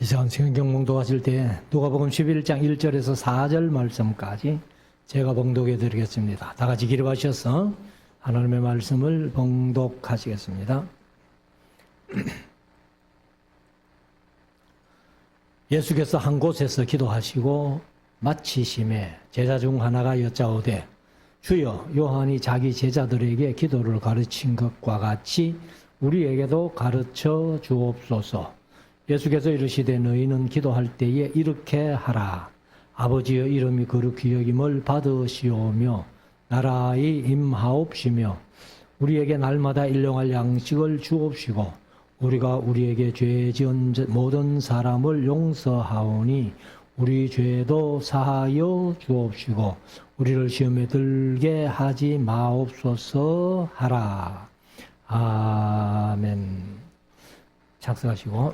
시간 성경 봉독하실 때 누가복음 11장 1절에서 4절 말씀까지 제가 봉독해 드리겠습니다. 다 같이 기립하셔서 하나님의 말씀을 봉독하시겠습니다. 예수께서 한 곳에서 기도하시고 마치심에 제자 중 하나가 여짜오되 주여, 요한이 자기 제자들에게 기도를 가르친 것과 같이 우리에게도 가르쳐 주옵소서. 예수께서 이르시되 너희는 기도할 때에 이렇게 하라. 아버지의 이름이 거룩히 여김을 받으시오며 나라의 임하옵시며 우리에게 날마다 일용할 양식을 주옵시고 우리가 우리에게 죄 지은 모든 사람을 용서하오니 우리 죄도 사하여 주옵시고 우리를 시험에 들게 하지 마옵소서 하라. 아멘. 착석하시고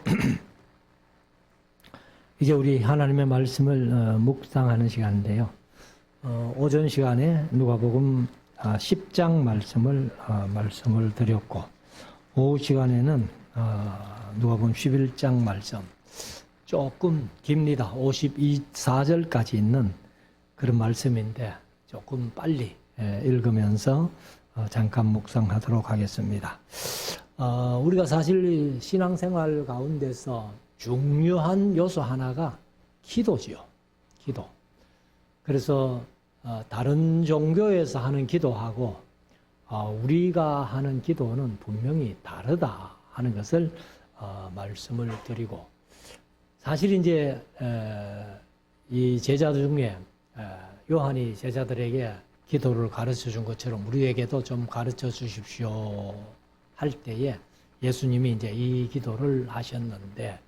이제 우리 하나님의 말씀을 묵상하는 시간인데요. 오전 시간에 누가복음 10장 말씀을 드렸고 오후 시간에는 누가복음 11장 말씀 조금 깁니다. 52절까지 있는 그런 말씀인데 조금 빨리 읽으면서 잠깐 묵상하도록 하겠습니다. 우리가 사실 신앙생활 가운데서 중요한 요소 하나가 기도지요. 기도. 그래서 다른 종교에서 하는 기도하고 우리가 하는 기도는 분명히 다르다 하는 것을 말씀을 드리고 사실 이제 이 제자들 중에 요한이 제자들에게 기도를 가르쳐 준 것처럼 우리에게도 좀 가르쳐 주십시오 할 때에 예수님이 이제 이 기도를 하셨는데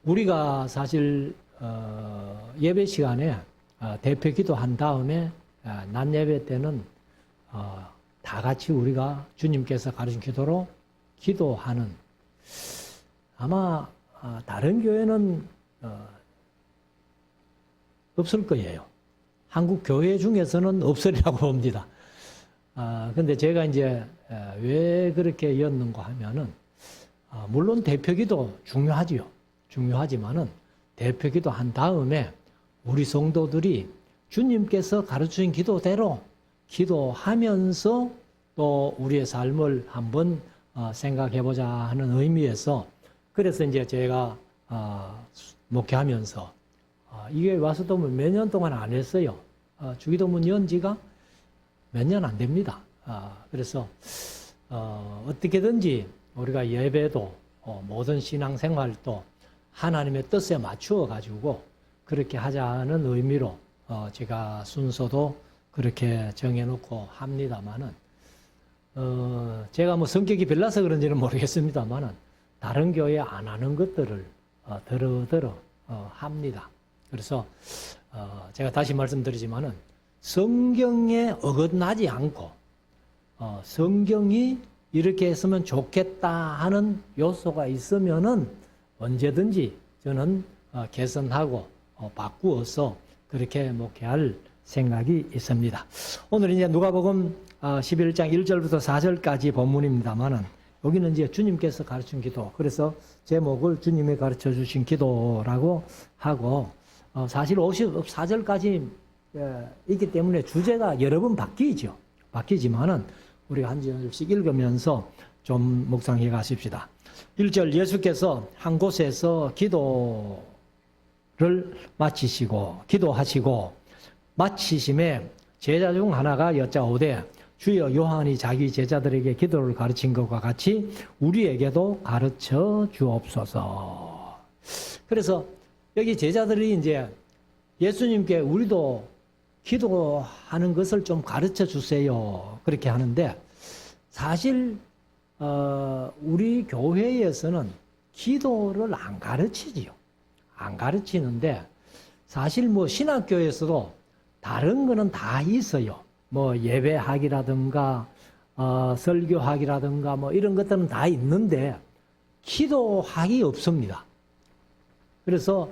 우리가 사실 예배 시간에 대표 기도한 다음에 낮 예배 때는 다 같이 우리가 주님께서 가르친 기도로 기도하는 아마 다른 교회는 없을 거예요. 한국 교회 중에서는 없으리라고 봅니다. 근데 제가 이제 왜 그렇게 였는가 하면은 물론 대표기도 중요하지요. 중요하지만은 대표기도 한 다음에 우리 성도들이 주님께서 가르치신 기도대로 기도하면서 또 우리의 삶을 한번 생각해보자 하는 의미에서 그래서 이제 제가 목회하면서 이게 와서도 몇 년 동안 안 했어요. 주기도문 연지가 몇 년 안 됩니다. 그래서 어떻게든지 우리가 예배도 모든 신앙생활도 하나님의 뜻에 맞추어 가지고 그렇게 하자는 의미로 제가 순서도 그렇게 정해놓고 합니다만은 제가 뭐 성격이 별나서 그런지는 모르겠습니다만은 다른 교회 안 하는 것들을 더러 합니다. 그래서 제가 다시 말씀드리지만은 성경에 어긋나지 않고 성경이 이렇게 했으면 좋겠다 하는 요소가 있으면은 언제든지 저는 개선하고 바꾸어서 그렇게 목회할 생각이 있습니다. 오늘 이제 누가복음 11장 1절부터 4절까지 본문입니다만은 여기는 이제 주님께서 가르친 기도. 그래서 제목을 주님이 가르쳐 주신 기도라고 하고 사실 54절까지 있기 때문에 주제가 여러 번 바뀌죠. 바뀌지만은 우리가 한 절씩 읽으면서 좀 묵상해 가십시다. 1절 예수께서 한 곳에서 기도를 기도하시고 마치심에 제자 중 하나가 여짜오되 주여 요한이 자기 제자들에게 기도를 가르친 것과 같이 우리에게도 가르쳐 주옵소서. 그래서 여기 제자들이 이제 예수님께 우리도 기도하는 것을 좀 가르쳐 주세요. 그렇게 하는데 사실 우리 교회에서는 기도를 안 가르치지요. 안 가르치는데 사실 뭐 신학교에서도 다른 거는 다 있어요. 뭐 예배학이라든가 설교학이라든가 뭐 이런 것들은 다 있는데 기도학이 없습니다. 그래서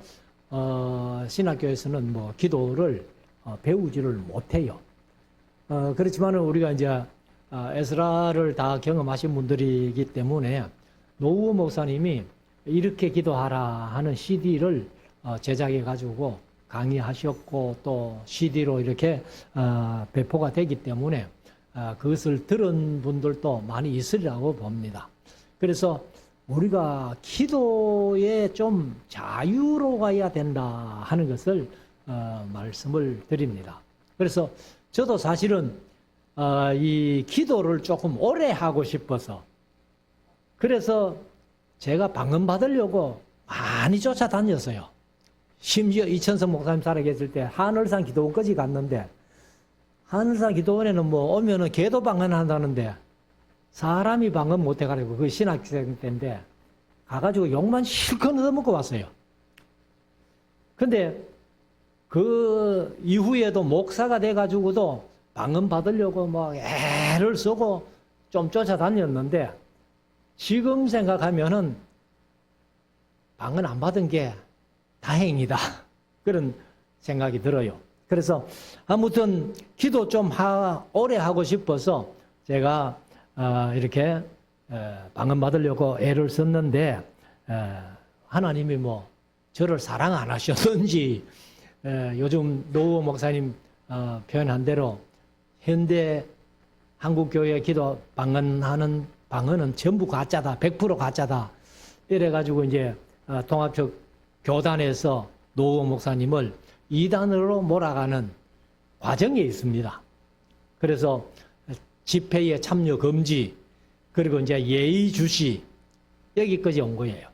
신학교에서는 뭐 기도를 배우지를 못해요. 그렇지만 우리가 이제 에스라를 다 경험하신 분들이기 때문에 노후 목사님이 이렇게 기도하라 하는 CD를 제작해 가지고 강의하셨고 또 CD로 이렇게 배포가 되기 때문에 그것을 들은 분들도 많이 있으리라고 봅니다. 그래서 우리가 기도에 좀 자유로워야 된다 하는 것을 말씀을 드립니다. 그래서 저도 사실은 이 기도를 조금 오래 하고 싶어서 그래서 제가 방언 받으려고 많이 쫓아다녔어요. 심지어 이천성 목사님 살아계실 때 하늘산 기도원까지 갔는데 하늘산 기도원에는 뭐 오면은 개도 방언한다는데 사람이 방언 못해가지고 그 신학생 때인데 가가지고 욕만 실컷 얻어먹고 왔어요. 근데 그 이후에도 목사가 돼가지고도 방언 받으려고 막 애를 쓰고 좀 쫓아다녔는데 지금 생각하면은 방언 안 받은 게 다행이다. 그런 생각이 들어요. 그래서 아무튼 기도 좀 오래 하고 싶어서 제가 이렇게 방언 받으려고 애를 썼는데 하나님이 뭐 저를 사랑 안 하셨는지 요즘 노후 목사님 표현한 대로 현대 한국교회 기도 방언하는 방언은 전부 가짜다. 100% 가짜다. 이래가지고 이제 통합적 교단에서 노후 목사님을 이단으로 몰아가는 과정에 있습니다. 그래서 집회에 참여 금지, 그리고 이제 예의주시, 여기까지 온 거예요.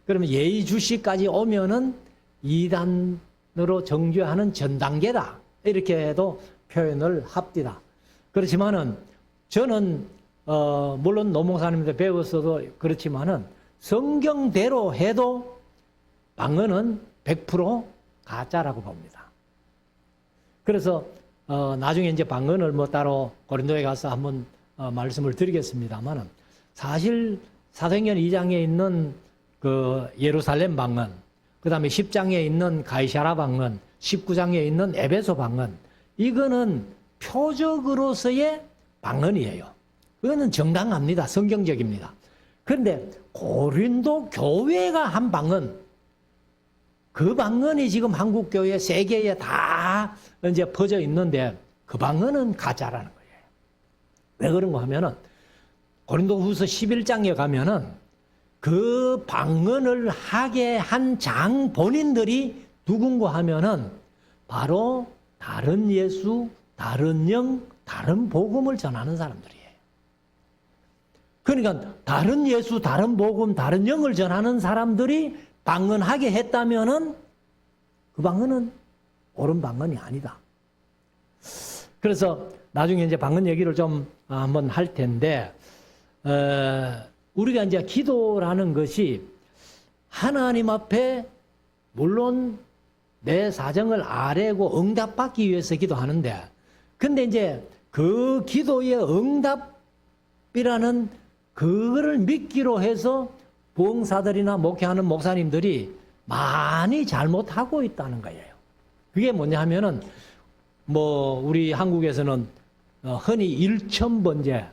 그러면 예의주시까지 오면은 이단으로 정죄하는 전 단계다. 이렇게도 표현을 합디다. 그렇지만은 저는 물론 노목사님한테 배웠어도 그렇지만은 성경대로 해도 방언은 100% 가짜라고 봅니다. 그래서 나중에 이제 방언을 뭐 따로 고린도에 가서 한번 말씀을 드리겠습니다만은 사실 사도행전 2장에 있는 그 예루살렘 방언, 그 다음에 10장에 있는 가이사라 방언, 19장에 있는 에베소 방언, 이거는 표적으로서의 방언이에요. 그거는 정당합니다. 성경적입니다. 그런데 고린도 교회가 한 방언, 그 방언이 지금 한국 교회 세계에 다 이제 퍼져 있는데 그 방언은 가짜라는 거예요. 왜 그런가 하면은 고린도후서 11장에 가면은 그 방언을 하게 한 장 본인들이 누군가 하면은 바로 다른 예수, 다른 영, 다른 복음을 전하는 사람들이에요. 그러니까 다른 예수, 다른 복음, 다른 영을 전하는 사람들이 방언하게 했다면은 그 방언은 옳은 방언이 아니다. 그래서 나중에 이제 방언 얘기를 좀 한번 할 텐데, 우리가 이제 기도라는 것이 하나님 앞에 물론 내 사정을 아뢰고 응답받기 위해서 기도하는데, 근데 이제 그 기도의 응답이라는 그거를 믿기로 해서 부흥사들이나 목회하는 목사님들이 많이 잘못하고 있다는 거예요. 그게 뭐냐 하면은 뭐 우리 한국에서는 흔히 일천번제,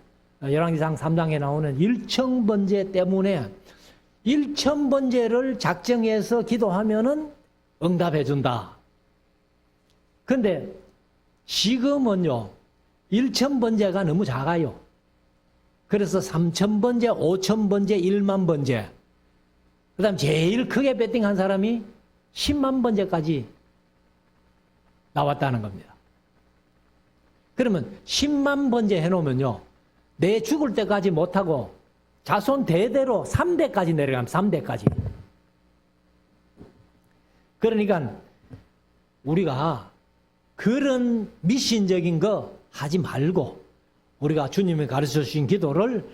열왕기상 3장에 나오는 일천번제 때문에 일천번제를 작정해서 기도하면은 응답해 준다. 근데 지금은요, 일천번제가 너무 작아요. 그래서 3천번제, 5천번제, 1만번제, 그 다음 제일 크게 배팅한 사람이 10만번제까지 나왔다는 겁니다. 그러면 10만번제 해놓으면요, 내 죽을 때까지 못하고 자손 대대로 3대까지 내려가면 3대까지. 그러니까 우리가 그런 미신적인 거 하지 말고 우리가 주님이 가르쳐 주신 기도를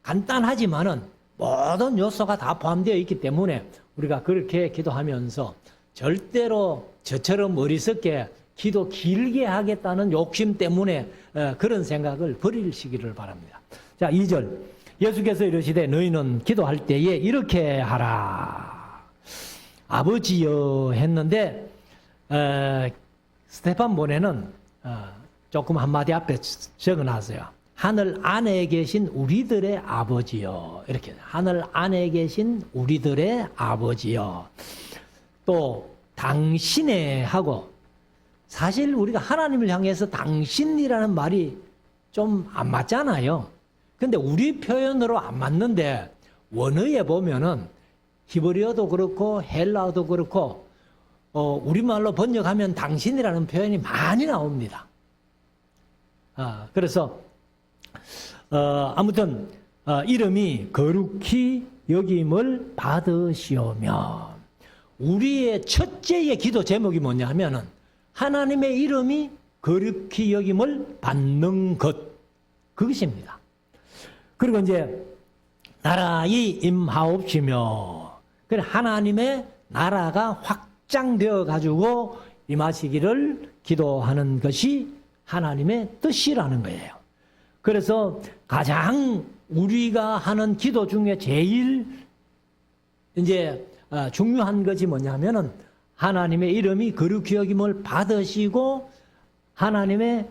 간단하지만은 모든 요소가 다 포함되어 있기 때문에 우리가 그렇게 기도하면서 절대로 저처럼 어리석게 기도 길게 하겠다는 욕심 때문에 그런 생각을 버리시기를 바랍니다. 자, 2절. 예수께서 이르시되 너희는 기도할 때에 이렇게 하라. 아버지여 했는데 스테판 본에는 조금 한마디 앞에 적어놨어요. 하늘 안에 계신 우리들의 아버지요. 이렇게 하늘 안에 계신 우리들의 아버지요. 또 당신의 하고 사실 우리가 하나님을 향해서 당신이라는 말이 좀 안 맞잖아요. 근데 우리 표현으로 안 맞는데 원어에 보면은 히브리어도 그렇고 헬라어도 그렇고 우리말로 번역하면 당신이라는 표현이 많이 나옵니다. 그래서 아무튼 이름이 거룩히 여김을 받으시오며 우리의 첫째의 기도 제목이 뭐냐 하면은 하나님의 이름이 거룩히 여김을 받는 것 그것입니다. 그리고 이제 나라의 임하옵시며 그래 하나님의 나라가 확장되어 가지고 임하시기를 기도하는 것이 하나님의 뜻이라는 거예요. 그래서 가장 우리가 하는 기도 중에 제일 이제 중요한 것이 뭐냐면은 하나님의 이름이 거룩히 여김을 받으시고 하나님의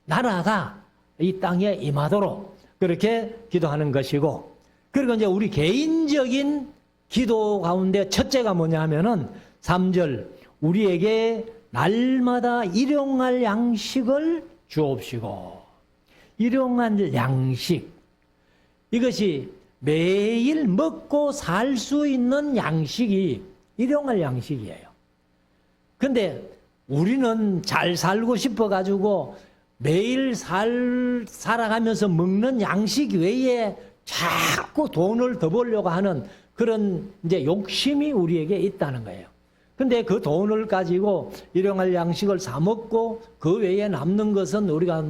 나라가 이 땅에 임하도록 그렇게 기도하는 것이고 그리고 이제 우리 개인적인 기도 가운데 첫째가 뭐냐 하면은 3절 우리에게 날마다 일용할 양식을 주옵시고 일용할 양식 이것이 매일 먹고 살 수 있는 양식이 일용할 양식이에요. 근데 우리는 잘 살고 싶어 가지고 매일 살아가면서 먹는 양식 외에 자꾸 돈을 더 벌려고 하는 그런 이제 욕심이 우리에게 있다는 거예요. 근데 그 돈을 가지고 일용할 양식을 사 먹고 그 외에 남는 것은 우리가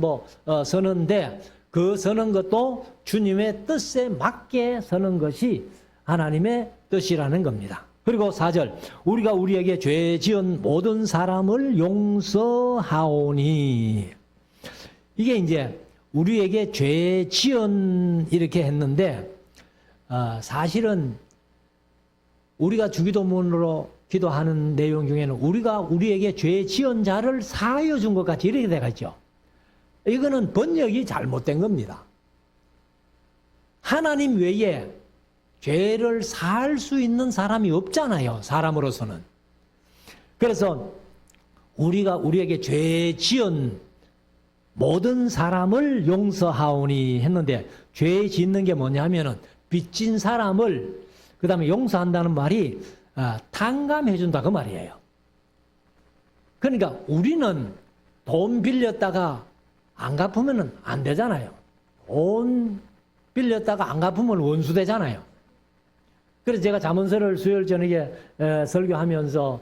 서는데 그 서는 것도 주님의 뜻에 맞게 서는 것이 하나님의 뜻이라는 겁니다. 그리고 4절 우리가 우리에게 죄 지은 모든 사람을 용서하오니 이게 이제 우리에게 죄 지은 이렇게 했는데 사실은 우리가 주기도문으로 기도하는 내용 중에는 우리가 우리에게 죄 지은 자를 사하여 준 것 같이 이렇게 돼가죠. 이거는 번역이 잘못된 겁니다. 하나님 외에 죄를 사할 수 있는 사람이 없잖아요. 사람으로서는. 그래서 우리가 우리에게 죄 지은 모든 사람을 용서하오니 했는데 죄 짓는 게 뭐냐면은 빚진 사람을 그 다음에 용서한다는 말이 탕감해 준다 그 말이에요. 그러니까 우리는 돈 빌렸다가 안 갚으면 안 되잖아요. 돈 빌렸다가 안 갚으면 원수 되잖아요. 그래서 제가 잠언서를 수요일 저녁에 설교하면서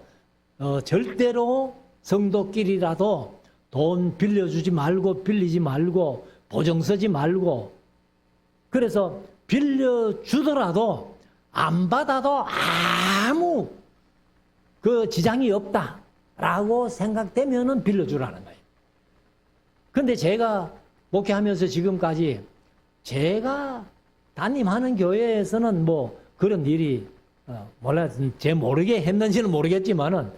절대로 성도끼리라도 돈 빌려주지 말고 빌리지 말고 보증 서지 말고 그래서 빌려주더라도 안 받아도 아무 그 지장이 없다라고 생각되면은 빌려주라는 거예요. 근데 제가 목회하면서 지금까지 제가 담임하는 교회에서는 그런 일이 제 모르게 했는지는 모르겠지만은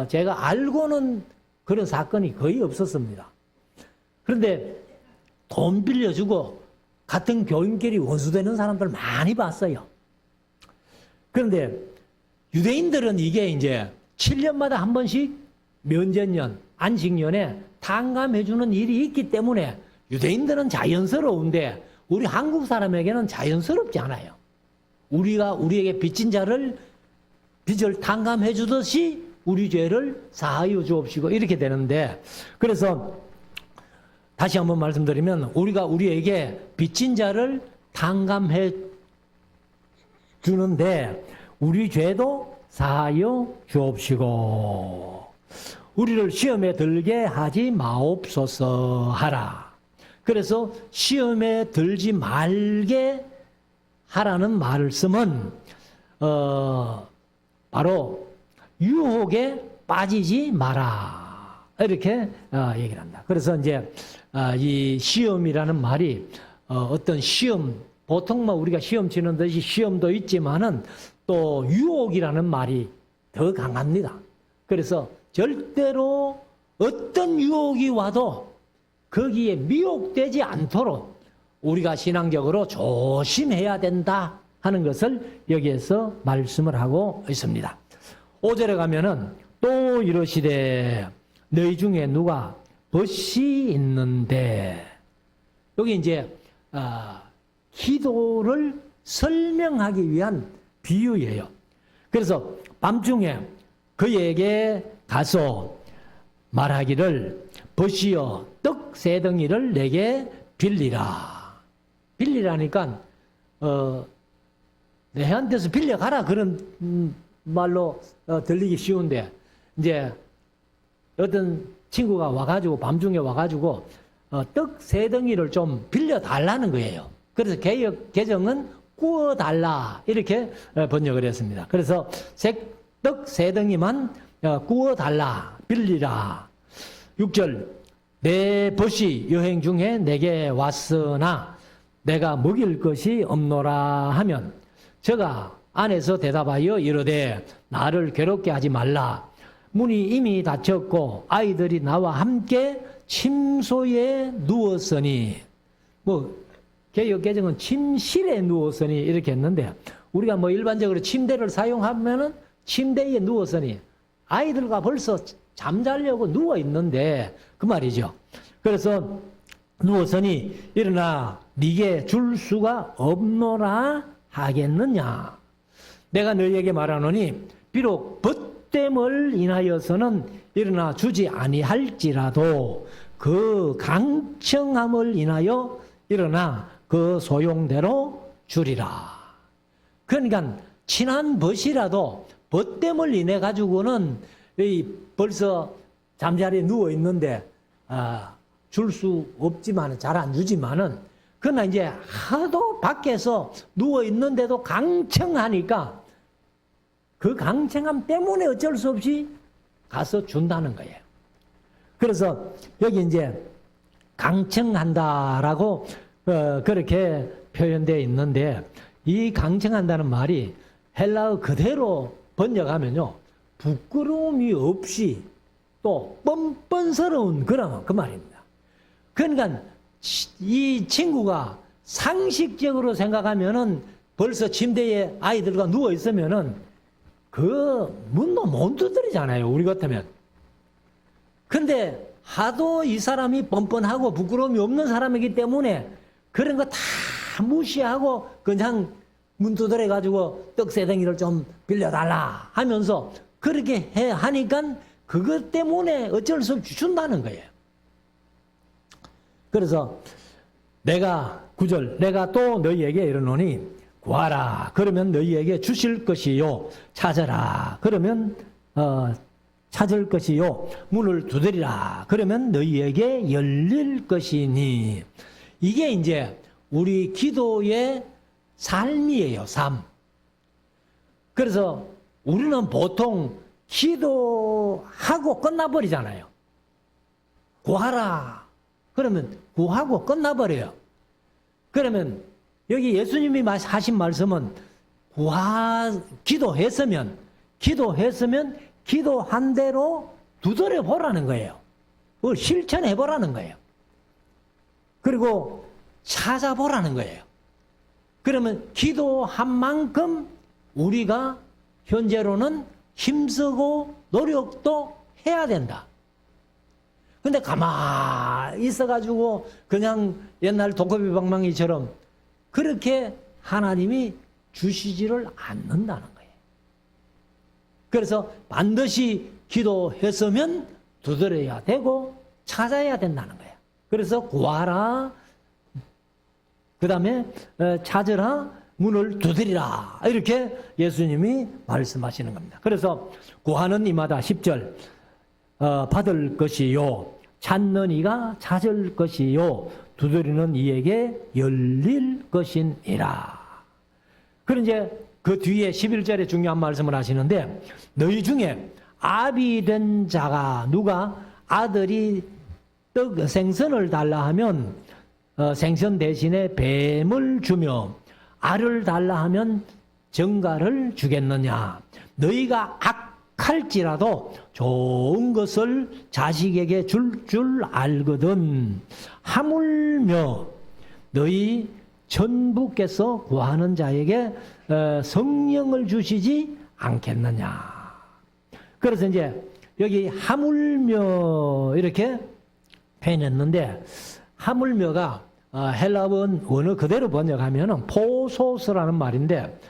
제가 알고는 그런 사건이 거의 없었습니다. 그런데 돈 빌려주고 같은 교인끼리 원수되는 사람들 많이 봤어요. 그런데 유대인들은 이게 이제 7년마다 한 번씩 면전년, 안식년에 탕감해주는 일이 있기 때문에 유대인들은 자연스러운데 우리 한국 사람에게는 자연스럽지 않아요. 우리가 우리에게 빚진 자를 빚을 탕감해 주듯이 우리 죄를 사하여 주옵시고 이렇게 되는데 그래서 다시 한번 말씀드리면 우리가 우리에게 빚진 자를 탕감해 주는데 우리 죄도 사하여 주옵시고 우리를 시험에 들게 하지 마옵소서 하라. 그래서 시험에 들지 말게 하라는 말씀은 바로 유혹에 빠지지 마라 이렇게 얘기를 합니다. 그래서 이제 이 시험이라는 말이 어떤 시험 보통 우리가 시험 치는 듯이 시험도 있지만은 또 유혹이라는 말이 더 강합니다. 그래서 절대로 어떤 유혹이 와도 거기에 미혹되지 않도록 우리가 신앙적으로 조심해야 된다 하는 것을 여기에서 말씀을 하고 있습니다. 5절에 가면은 또 이러시되 너희 중에 누가 벗이 있는데, 여기 이제 기도를 설명하기 위한 비유예요. 그래서 밤중에 그에게 가서 말하기를 벗이여 떡 세 덩이를 내게 빌리라. 빌리라니까 내한테서 빌려가라 그런 말로 들리기 쉬운데, 이제 어떤 친구가 와가지고 밤중에 와가지고 떡 세 덩이를 좀 빌려달라는 거예요. 그래서 개정은 구워달라 이렇게 번역을 했습니다. 그래서 떡 세 덩이만 구워달라, 빌리라. 6절 내 벗이 여행 중에 내게 왔으나 내가 먹일 것이 없노라 하면 저가 안에서 대답하여 이르되 나를 괴롭게 하지 말라. 문이 이미 닫혔고 아이들이 나와 함께 침소에 누웠으니, 개역 개정은 침실에 누웠으니 이렇게 했는데, 우리가 일반적으로 침대를 사용하면은 침대에 누웠으니 아이들과 벌써 잠자려고 누워 있는데 그 말이죠. 그래서 누웠으니 일어나 네게 줄 수가 없노라 하겠느냐. 내가 너희에게 말하노니 비록 벗됨을 인하여서는 일어나 주지 아니할지라도 그 강청함을 인하여 일어나 그 소용대로 주리라. 그러니까 친한 벗이라도 벗됨을 인해 가지고는 벌써 잠자리에 누워 있는데 줄 수 없지만, 잘 안 주지만은, 그러나 이제 하도 밖에서 누워 있는데도 강청하니까 그 강청함 때문에 어쩔 수 없이 가서 준다는 거예요. 그래서 여기 이제 강청한다라고 그렇게 표현되어 있는데, 이 강청한다는 말이 헬라어 그대로 번역하면요, 부끄러움이 없이 또 뻔뻔스러운 그런 그 말입니다. 그러니까 이 친구가 상식적으로 생각하면은 벌써 침대에 아이들과 누워 있으면은 그 문도 못 두드리잖아요, 우리 같으면. 근데 하도 이 사람이 뻔뻔하고 부끄러움이 없는 사람이기 때문에 그런 거 다 무시하고 그냥 문 두드려 가지고 떡 세 덩이를 좀 빌려달라 하면서 그렇게 하니까 그것 때문에 어쩔 수 없이 준다는 거예요. 그래서 내가 9절 내가 또 너희에게 이르노니 구하라 그러면 너희에게 주실 것이요, 찾아라 그러면 찾을 것이요, 문을 두드리라 그러면 너희에게 열릴 것이니. 이게 이제 우리 기도의 삶이에요, 삶. 그래서 우리는 보통 기도하고 끝나버리잖아요. 구하라 그러면 구하고 끝나버려요. 그러면 여기 예수님이 하신 말씀은 기도했으면 기도한 대로 두드려 보라는 거예요. 그걸 실천해 보라는 거예요. 그리고 찾아보라는 거예요. 그러면 기도한 만큼 우리가 현재로는 힘쓰고 노력도 해야 된다. 근데 가만히 있어가지고 그냥 옛날 도깨비 방망이처럼 그렇게 하나님이 주시지를 않는다는 거예요. 그래서 반드시 기도했으면 두드려야 되고 찾아야 된다는 거예요. 그래서 구하라, 그 다음에 찾으라, 문을 두드리라 이렇게 예수님이 말씀하시는 겁니다. 그래서 구하는 이마다 10절 받을 것이요, 찾는 이가 찾을 것이요, 두드리는 이에게 열릴 것이니라. 그럼 이제 그 뒤에 11절에 중요한 말씀을 하시는데, 너희 중에 아비 된 자가 누가 아들이 생선을 달라 하면 생선 대신에 뱀을 주며 알을 달라 하면 정갈을 주겠느냐. 너희가 악할지라도 좋은 것을 자식에게 줄 알거든. 하물며 너희 천부께서 구하는 자에게 성령을 주시지 않겠느냐. 그래서 이제 여기 하물며 이렇게 표현했는데, 하물며가 헬라어 원어 그대로 번역하면은 포소스라는 말인데,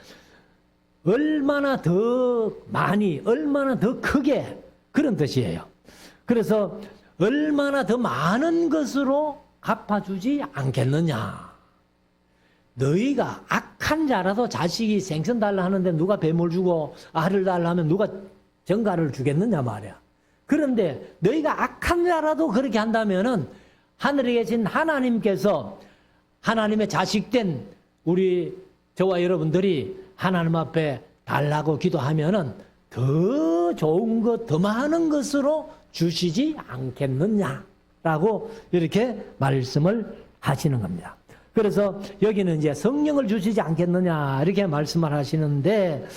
얼마나 더 많이, 얼마나 더 크게, 그런 뜻이에요. 그래서 얼마나 더 많은 것으로 갚아주지 않겠느냐. 너희가 악한 자라도 자식이 생선 달라 하는데 누가 뱀을 주고 알을 달라 하면 누가 정갈을 주겠느냐 말이야. 그런데 너희가 악한 자라도 그렇게 한다면은 하늘에 계신 하나님께서 하나님의 자식된 우리 저와 여러분들이 하나님 앞에 달라고 기도하면은 더 좋은 것, 더 많은 것으로 주시지 않겠느냐라고 이렇게 말씀을 하시는 겁니다. 그래서 여기는 이제 성령을 주시지 않겠느냐 이렇게 말씀을 하시는데,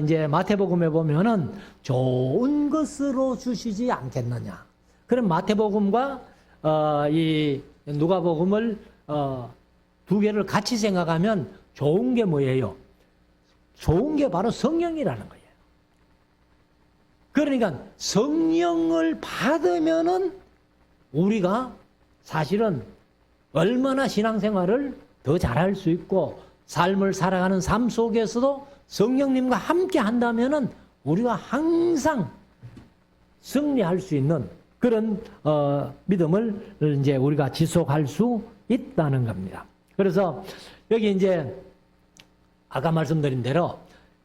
이제 마태복음에 보면은 좋은 것으로 주시지 않겠느냐. 그럼 마태복음과 이 누가복음을 두 개를 같이 생각하면 좋은 게 뭐예요? 좋은 게 바로 성령이라는 거예요. 그러니까 성령을 받으면은 우리가 사실은 얼마나 신앙생활을 더 잘할 수 있고 삶을 살아가는 삶 속에서도 성령님과 함께 한다면은 우리가 항상 승리할 수 있는 그런 믿음을 이제 우리가 지속할 수 있다는 겁니다. 그래서 여기 이제 아까 말씀드린 대로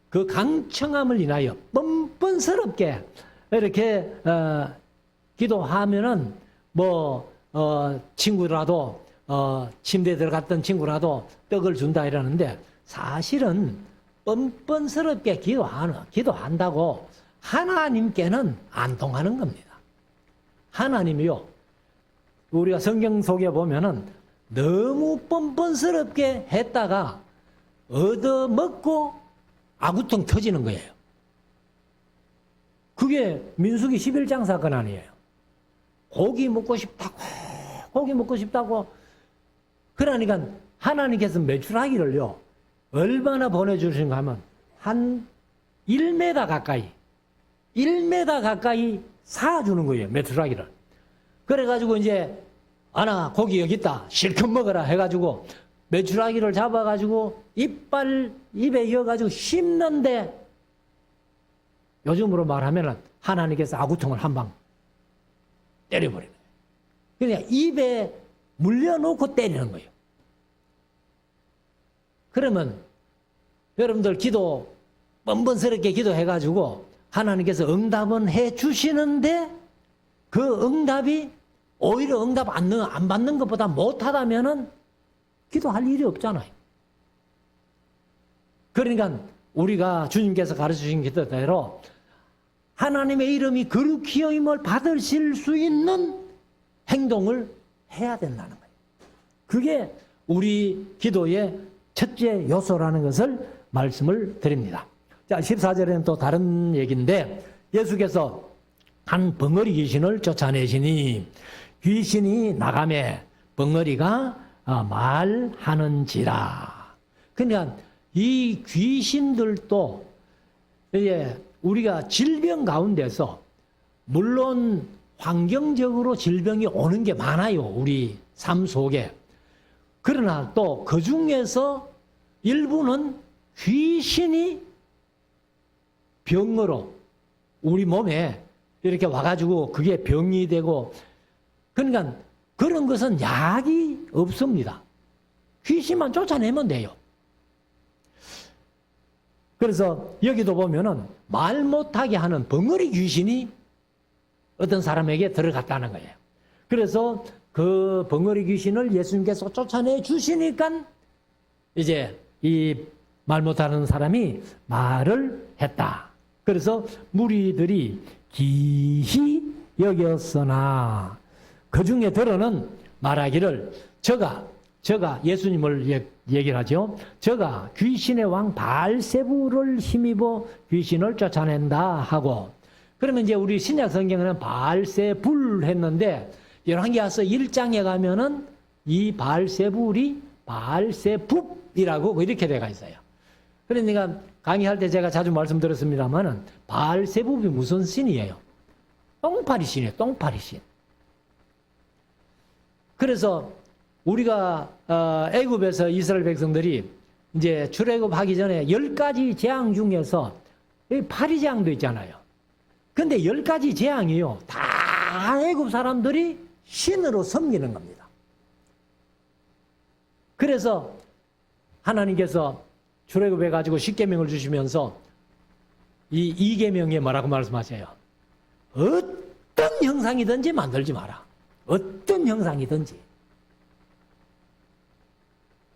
그 강청함을 인하여 뻔뻔스럽게 이렇게 기도하면은 친구라도 침대에 들어갔던 친구라도 떡을 준다 이러는데, 사실은 뻔뻔스럽게 기도한다고 하나님께는 안 통하는 겁니다. 하나님이요, 우리가 성경 속에 보면은 너무 뻔뻔스럽게 했다가 얻어먹고 아구통 터지는 거예요. 그게 민수기 11장 사건 아니에요. 고기 먹고 싶다고 그러니까 하나님께서 메추라기를요 얼마나 보내주신가 하면 한 1m 가까이 사주는 거예요, 메추라기를. 그래가지고 이제 아나 고기 여기 있다 실컷 먹어라 해가지고 메추라기를 잡아가지고 입에 이어가지고 씹는데, 요즘으로 말하면 하나님께서 아구통을 한 방 때려버리는 거예요. 그냥 입에 물려놓고 때리는 거예요. 그러면 여러분들 뻔뻔스럽게 기도해가지고 하나님께서 응답은 해 주시는데, 그 응답이 오히려 응답 안 받는 것보다 못하다면은 기도할 일이 없잖아요. 그러니까 우리가 주님께서 가르치신 기도대로 하나님의 이름이 거룩히 여김을 받으실 수 있는 행동을 해야 된다는 거예요. 그게 우리 기도의 첫째 요소라는 것을 말씀을 드립니다. 자, 14절에는 또 다른 얘기인데, 예수께서 한 벙어리 귀신을 쫓아내시니 귀신이 나가매 벙어리가 말하는지라. 그러니까 이 귀신들도 이제 우리가 질병 가운데서 물론 환경적으로 질병이 오는 게 많아요, 우리 삶 속에. 그러나 또 그 중에서 일부는 귀신이 병으로 우리 몸에 이렇게 와가지고 그게 병이 되고, 그러니까 그런 것은 약이 없습니다. 귀신만 쫓아내면 돼요. 그래서 여기도 보면은 말 못하게 하는 벙어리 귀신이 어떤 사람에게 들어갔다는 거예요. 그래서 그 벙어리 귀신을 예수님께서 쫓아내 주시니까 이제 이 말 못하는 사람이 말을 했다. 그래서 무리들이 기히 여겼으나 그 중에 들어는 말하기를 저가 예수님을 얘기를 하죠. 저가 귀신의 왕 바알세부를 힘입어 귀신을 쫓아낸다 하고, 그러면 이제 우리 신약 성경에는 바알세불 했는데 열왕기하서 1장에 가면은 이 바알세불이 바알세붑이라고 이렇게 돼가 있어요. 그러니까 강의할 때 제가 자주 말씀드렸습니다만은 바알세붑이 무슨 신이에요? 똥파리 신이에요. 똥파리 신. 그래서 우리가 애굽에서 이스라엘 백성들이 이제 출애굽하기 전에 10가지 재앙 중에서 파리 재앙도 있잖아요. 근데 10가지 재앙이요. 다 애굽 사람들이 신으로 섬기는 겁니다. 그래서 하나님께서 출애굽해 가지고 10계명을 주시면서 이 2계명에 뭐라고 말씀하세요? 어떤 형상이든지 만들지 마라. 어떤 형상이든지.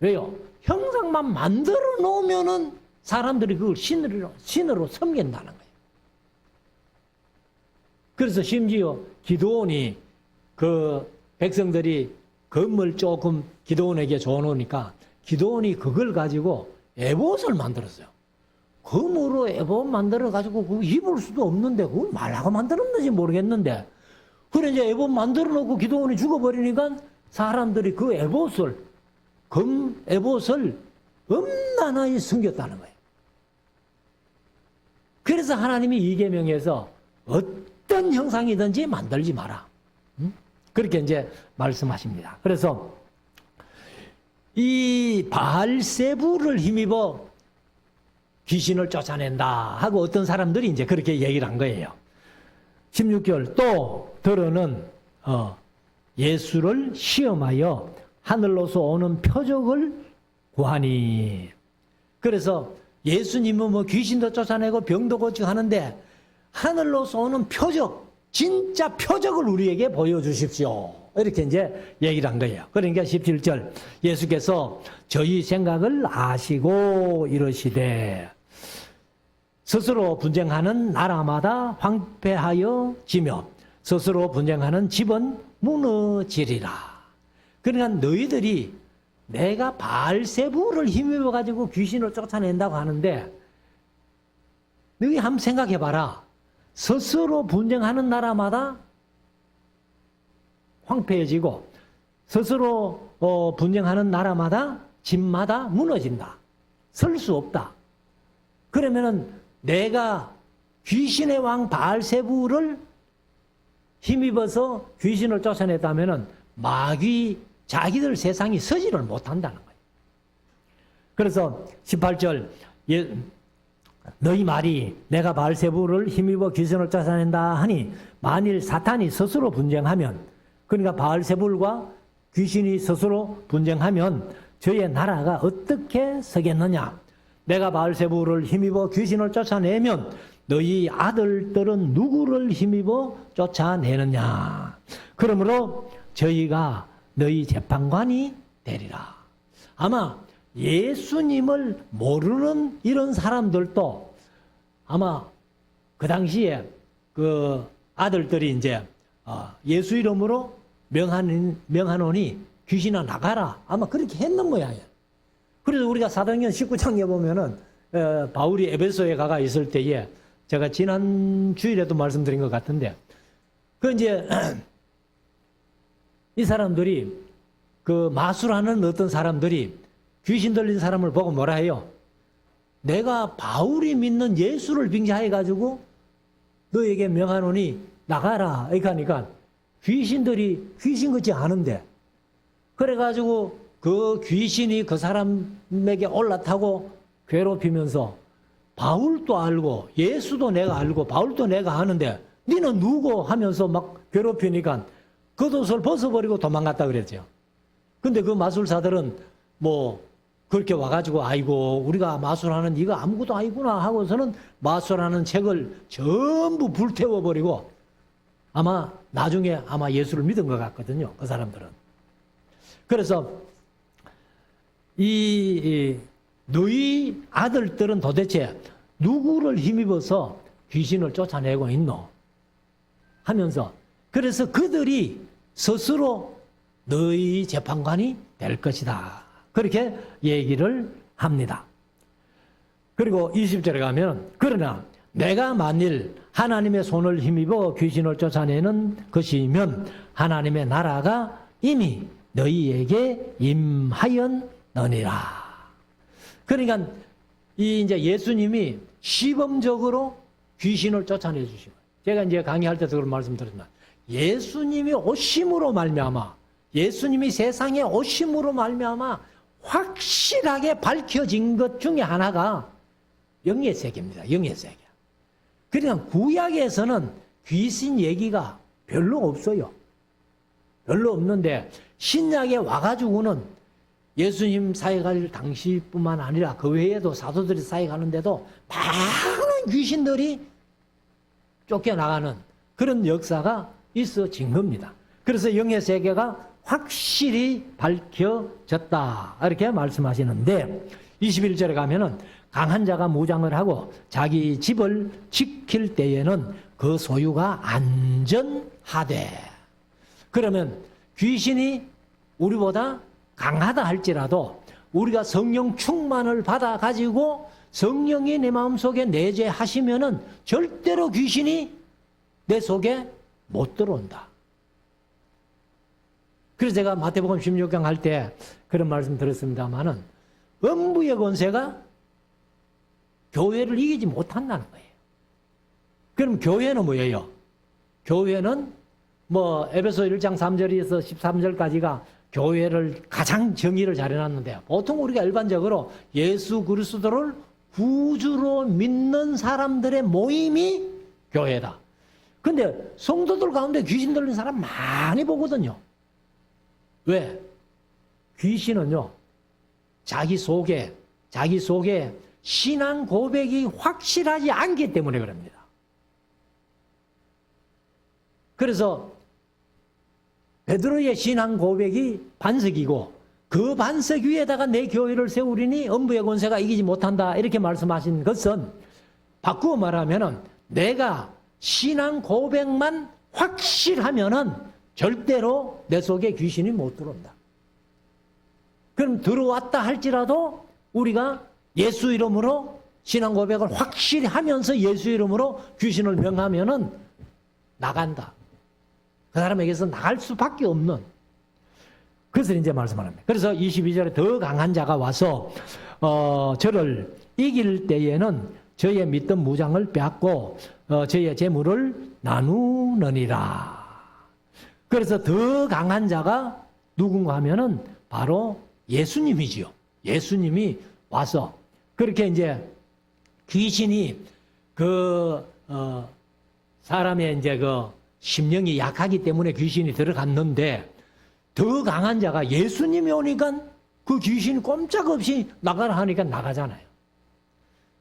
왜요? 형상만 만들어 놓으면은 사람들이 그걸 신으로 섬긴다는 거예요. 그래서 심지어 기드온이 그 백성들이 금을 조금 기드온에게 줘놓으니까 기드온이 그걸 가지고 에봇을 만들었어요. 금으로 에봇 만들어가지고 그거 입을 수도 없는데 그걸 말라고 만들었는지 모르겠는데 그래 이제 에봇 만들어 놓고 기드온이 죽어버리니까 사람들이 그 에봇을 금 에봇을 엄나나이 숨겼다는 거예요. 그래서 하나님이 이 계명에서 어떤 형상이든지 만들지 마라. 그렇게 이제 말씀하십니다. 그래서 이 바알세불을 힘입어 귀신을 쫓아낸다 하고 어떤 사람들이 이제 그렇게 얘기를 한 거예요. 16절 또 들어는 예수를 시험하여 하늘로서 오는 표적을 구하니. 그래서 예수님은 뭐 귀신도 쫓아내고 병도 고치고 하는데 하늘로서 오는 표적, 진짜 표적을 우리에게 보여주십시오. 이렇게 이제 얘기를 한 거예요. 그러니까 17절 예수께서 저희 생각을 아시고 이러시되 스스로 분쟁하는 나라마다 황폐하여 지며 스스로 분쟁하는 집은 무너지리라. 그러니까 너희들이 내가 바알세불을 힘입어 가지고 귀신을 쫓아낸다고 하는데 너희 한번 생각해 봐라. 스스로 분쟁하는 나라마다 황폐해지고 스스로 분쟁하는 나라마다 집마다 무너진다. 설 수 없다. 그러면은 내가 귀신의 왕 바알세불을 힘입어서 귀신을 쫓아냈다면은 마귀 자기들 세상이 서지를 못한다는 거예요. 그래서 18절 너희 말이 내가 바알세불을 힘입어 귀신을 쫓아낸다 하니 만일 사탄이 스스로 분쟁하면 그러니까 바알세불과 귀신이 스스로 분쟁하면 저의 나라가 어떻게 서겠느냐. 내가 바알세불을 힘입어 귀신을 쫓아내면 너희 아들들은 누구를 힘입어 쫓아내느냐. 그러므로 저희가 너희 재판관이 되리라. 아마 예수님을 모르는 이런 사람들도 아마 그 당시에 그 아들들이 이제 예수 이름으로 명하노니 귀신아 나가라. 아마 그렇게 했는 모양이에요. 그래서 우리가 사도행전 19장에 보면은 바울이 에베소에 가가 있을 때에 제가 지난 주일에도 말씀드린 것 같은데 그 이제 이 사람들이 그 마술하는 어떤 사람들이 귀신 들린 사람을 보고 뭐라 해요? 내가 바울이 믿는 예수를 빙자해 가지고 너에게 명하노니 나가라. 이렇게 하니까 귀신들이 귀신 같지 않은데 그래가지고 그 귀신이 그 사람에게 올라타고 괴롭히면서 바울도 알고 예수도 내가 알고 바울도 내가 아는데 너는 누구 하면서 막 괴롭히니까 겉옷을 벗어버리고 도망갔다 그랬죠. 근데 그 마술사들은 뭐 그렇게 와가지고 아이고 우리가 마술하는 네가 아무것도 아니구나 하고서는 마술하는 책을 전부 불태워버리고 아마 나중에 아마 예수를 믿은 것 같거든요. 그 사람들은. 그래서 너희 아들들은 도대체 누구를 힘입어서 귀신을 쫓아내고 있노? 하면서 그래서 그들이 스스로 너희 재판관이 될 것이다. 그렇게 얘기를 합니다. 그리고 20절에 가면 그러나 내가 만일 하나님의 손을 힘입어 귀신을 쫓아내는 것이면 하나님의 나라가 이미 너희에게 임하였느니라. 그러니까 이 이제 예수님이 시범적으로 귀신을 쫓아내 주시고, 제가 이제 강의할 때도 그런 말씀드렸지만 예수님이 오심으로 말미암아, 예수님이 세상에 오심으로 말미암아 확실하게 밝혀진 것 중에 하나가 영의 세계입니다. 영의 세계. 그러니까 구약에서는 귀신 얘기가 별로 없어요. 별로 없는데 신약에 와가지고는 예수님 사역할 당시뿐만 아니라 그 외에도 사도들이 사역하는데도 많은 귀신들이 쫓겨나가는 그런 역사가 있어진 겁니다. 그래서 영의 세계가 확실히 밝혀졌다, 이렇게 말씀하시는데 21절에 가면은 강한 자가 무장을 하고 자기 집을 지킬 때에는 그 소유가 안전하되, 그러면 귀신이 우리보다 강하다 할지라도 우리가 성령 충만을 받아 가지고 성령이 내 마음속에 내재하시면은 절대로 귀신이 내 속에 못 들어온다. 그래서 제가 마태복음 16강 할 때 그런 말씀 들었습니다마는 음부의 권세가 교회를 이기지 못한다는 거예요. 그럼 교회는 뭐예요? 교회는 뭐 에베소 1장 3절에서 13절까지가 교회를 가장 정의를 잘 해놨는데, 보통 우리가 일반적으로 예수 그리스도를 구주로 믿는 사람들의 모임이 교회다. 근데 성도들 가운데 귀신 들린 사람 많이 보거든요. 왜? 귀신은요, 자기 속에 신앙 고백이 확실하지 않기 때문에 그럽니다. 그래서 베드로의 신앙 고백이 반석이고 그 반석 위에다가 내 교회를 세우리니 음부의 권세가 이기지 못한다, 이렇게 말씀하신 것은 바꾸어 말하면은 내가 신앙 고백만 확실하면은 절대로 내 속에 귀신이 못 들어온다. 그럼 들어왔다 할지라도 우리가 예수 이름으로 신앙 고백을 확실히 하면서 예수 이름으로 귀신을 명하면은 나간다. 그 사람에게서 나갈 수밖에 없는. 그래서 이제 말씀합니다. 그래서 22절에 더 강한 자가 와서 저를 이길 때에는 저의 믿던 무장을 빼앗고 저의 재물을 나누느니라. 그래서 더 강한 자가 누군가 하면은 바로 예수님이지요. 예수님이 와서 그렇게 이제 귀신이 사람의 이제 심령이 약하기 때문에 귀신이 들어갔는데 더 강한 자가 예수님이 오니까 그 귀신이 꼼짝없이 나가라 하니까 나가잖아요.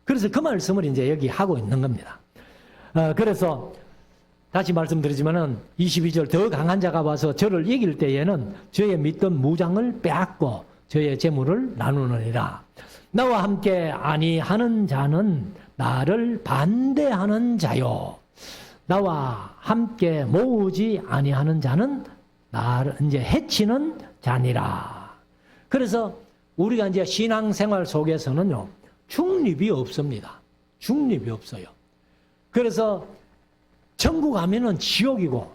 그래서 그 말씀을 이제 여기 하고 있는 겁니다. 그래서 다시 말씀드리지만은 22절 더 강한 자가 와서 저를 이길 때에는 저의 믿던 무장을 빼앗고 저의 재물을 나누느니라. 나와 함께 아니하는 자는 나를 반대하는 자요. 나와 함께 모으지 아니하는 자는 나를 이제 해치는 자니라. 그래서 우리가 이제 신앙생활 속에서는요, 중립이 없습니다. 중립이 없어요. 그래서 천국 가면은 지옥이고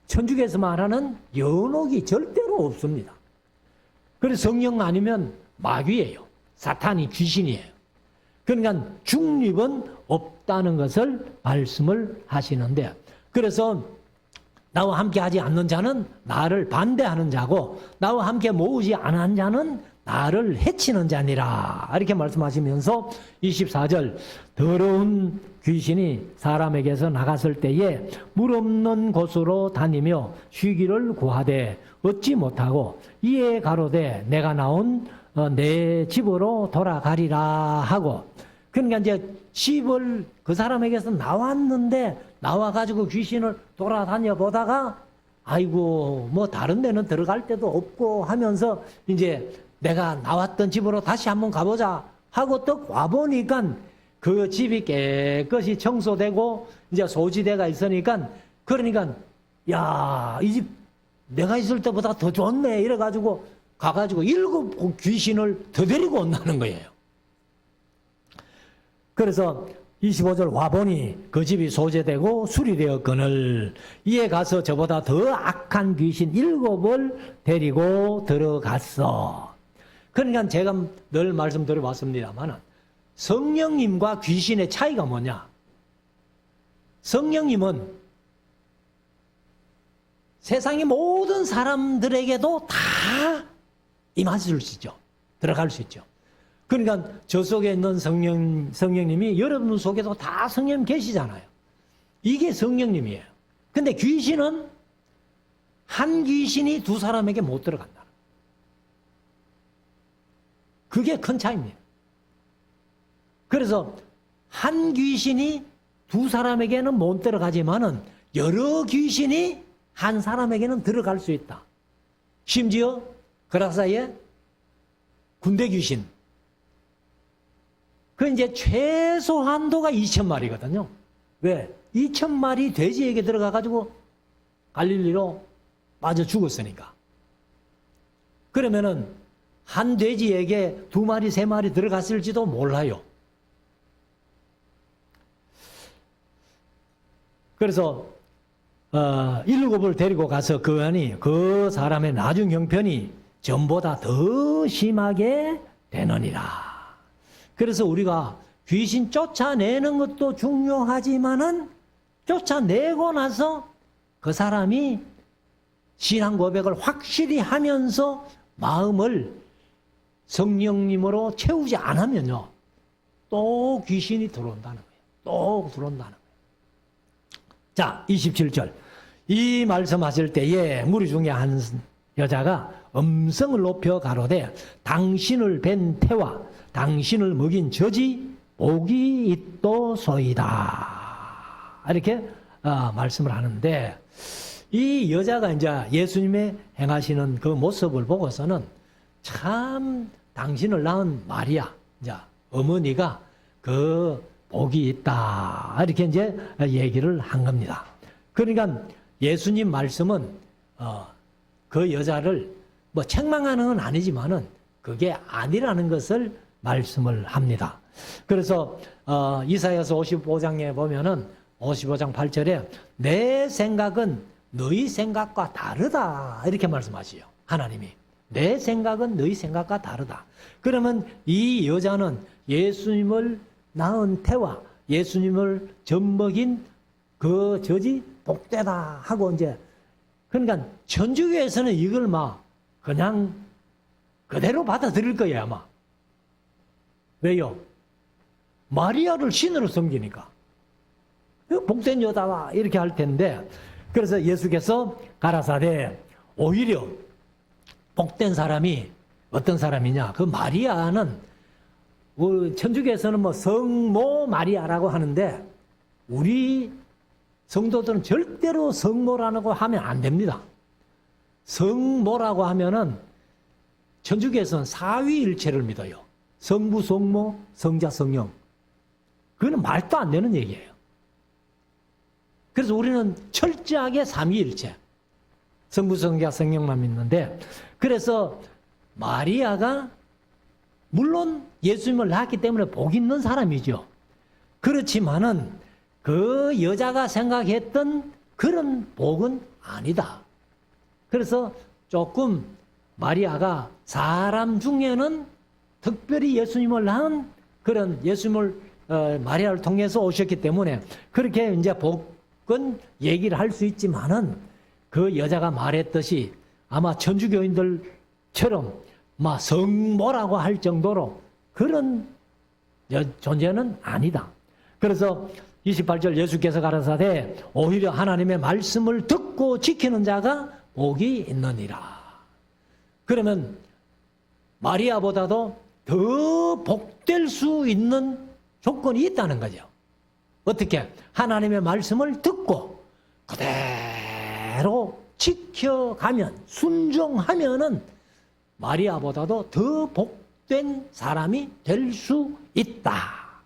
천주교에서 말하는 연옥이 절대로 없습니다. 그래서 성령 아니면 마귀예요. 사탄이 귀신이에요. 그러니까 중립은 없다는 것을 말씀을 하시는데, 그래서 나와 함께 하지 않는 자는 나를 반대하는 자고 나와 함께 모으지 않은 자는 나를 해치는 자니라, 이렇게 말씀하시면서 24절 더러운 귀신이 사람에게서 나갔을 때에 물 없는 곳으로 다니며 쉬기를 구하되 얻지 못하고 이에 가로되 내가 나온 내 집으로 돌아가리라 하고. 그러니까 이제 집을 그 사람에게서 나왔는데 나와가지고 귀신을 돌아다녀 보다가 아이고 뭐 다른 데는 들어갈 데도 없고 하면서 이제 내가 나왔던 집으로 다시 한번 가보자 하고 또 와보니까 그 집이 깨끗이 청소되고 이제 소지대가 있으니까, 그러니까 야, 이 집 내가 있을 때보다 더 좋네 이래가지고 가가지고 7 귀신을 더 데리고 온다는 거예요. 그래서 25절 와보니 그 집이 소재되고 수리되었거늘 이에 가서 저보다 더 악한 귀신 7을 데리고 들어갔어. 그러니까 제가 늘 말씀드려봤습니다만 성령님과 귀신의 차이가 뭐냐? 성령님은 세상의 모든 사람들에게도 다 임하실 수 있죠. 들어갈 수 있죠. 그러니까 저 속에 있는 성령님이 여러분 속에도 다 성령 계시잖아요. 이게 성령님이에요. 근데 귀신은 한 귀신이 두 사람에게 못 들어간다. 그게 큰 차이입니다. 그래서 한 귀신이 두 사람에게는 못 들어가지만은 여러 귀신이 한 사람에게는 들어갈 수 있다. 심지어 그라사이에 군대 귀신. 그 이제 최소한도가 2,000마리거든요. 왜? 2,000마리 돼지에게 들어가가지고 갈릴리로 빠져 죽었으니까. 그러면은 한 돼지에게 2마리, 3마리 들어갔을지도 몰라요. 그래서 7을 데리고 가서 그 안이 그 사람의 나중 형편이 전보다 더 심하게 되느니라. 그래서 우리가 귀신 쫓아내는 것도 중요하지만은 쫓아내고 나서 그 사람이 신앙 고백을 확실히 하면서 마음을 성령님으로 채우지 않으면요, 또 귀신이 들어온다는 거예요. 또 들어온다는 거예요. 자, 27절. 이 말씀하실 때에 무리 중에 한 여자가 음성을 높여 가로되 당신을 뵌 태와 당신을 먹인 젖이 복이 있도소이다. 이렇게 말씀을 하는데, 이 여자가 이제 예수님의 행하시는 그 모습을 보고서는 참 당신을 낳은 마리아, 이제 어머니가 그 복이 있다. 이렇게 이제 얘기를 한 겁니다. 그러니까 예수님 말씀은 그 여자를 뭐 책망하는 건 아니지만은 그게 아니라는 것을 말씀을 합니다. 그래서 이사야서 55장에 보면은 55장 8절에 내 생각은 너희 생각과 다르다 이렇게 말씀하시죠. 하나님이 내 생각은 너희 생각과 다르다. 그러면 이 여자는 예수님을 낳은 태와 예수님을 젖먹인 그 젖이 복되다 하고 이제, 그러니까 천주교에서는 이걸 막 그냥 그대로 받아들일 거예요 아마. 왜요? 마리아를 신으로 섬기니까. 복된 여자와 이렇게 할 텐데, 그래서 예수께서 가라사대 오히려 복된 사람이 어떤 사람이냐? 그 마리아는 천주교에서는 뭐 성모 마리아라고 하는데 우리 성도들은 절대로 성모라고 하면 안 됩니다. 성모라고 하면은 천주교에서는 사위일체를 믿어요. 성부, 성모, 성자, 성령. 그거는 말도 안 되는 얘기예요. 그래서 우리는 철저하게 삼위일체. 성부, 성자, 성령만 믿는데, 그래서 마리아가 물론 예수님을 낳았기 때문에 복 있는 사람이죠. 그렇지만은 그 여자가 생각했던 그런 복은 아니다. 그래서 조금 마리아가 사람 중에는 특별히 예수님을 낳은 그런 예수님을 마리아를 통해서 오셨기 때문에 그렇게 이제 복은 얘기를 할 수 있지만은 그 여자가 말했듯이 아마 천주교인들처럼 막 성모라고 할 정도로 그런 존재는 아니다. 그래서 28절 예수께서 가라사대 오히려 하나님의 말씀을 듣고 지키는 자가 복이 있느니라. 그러면 마리아보다도 더 복될 수 있는 조건이 있다는 거죠. 어떻게? 하나님의 말씀을 듣고 그대로 지켜가면, 순종하면은 마리아보다도 더 복된 사람이 될 수 있다.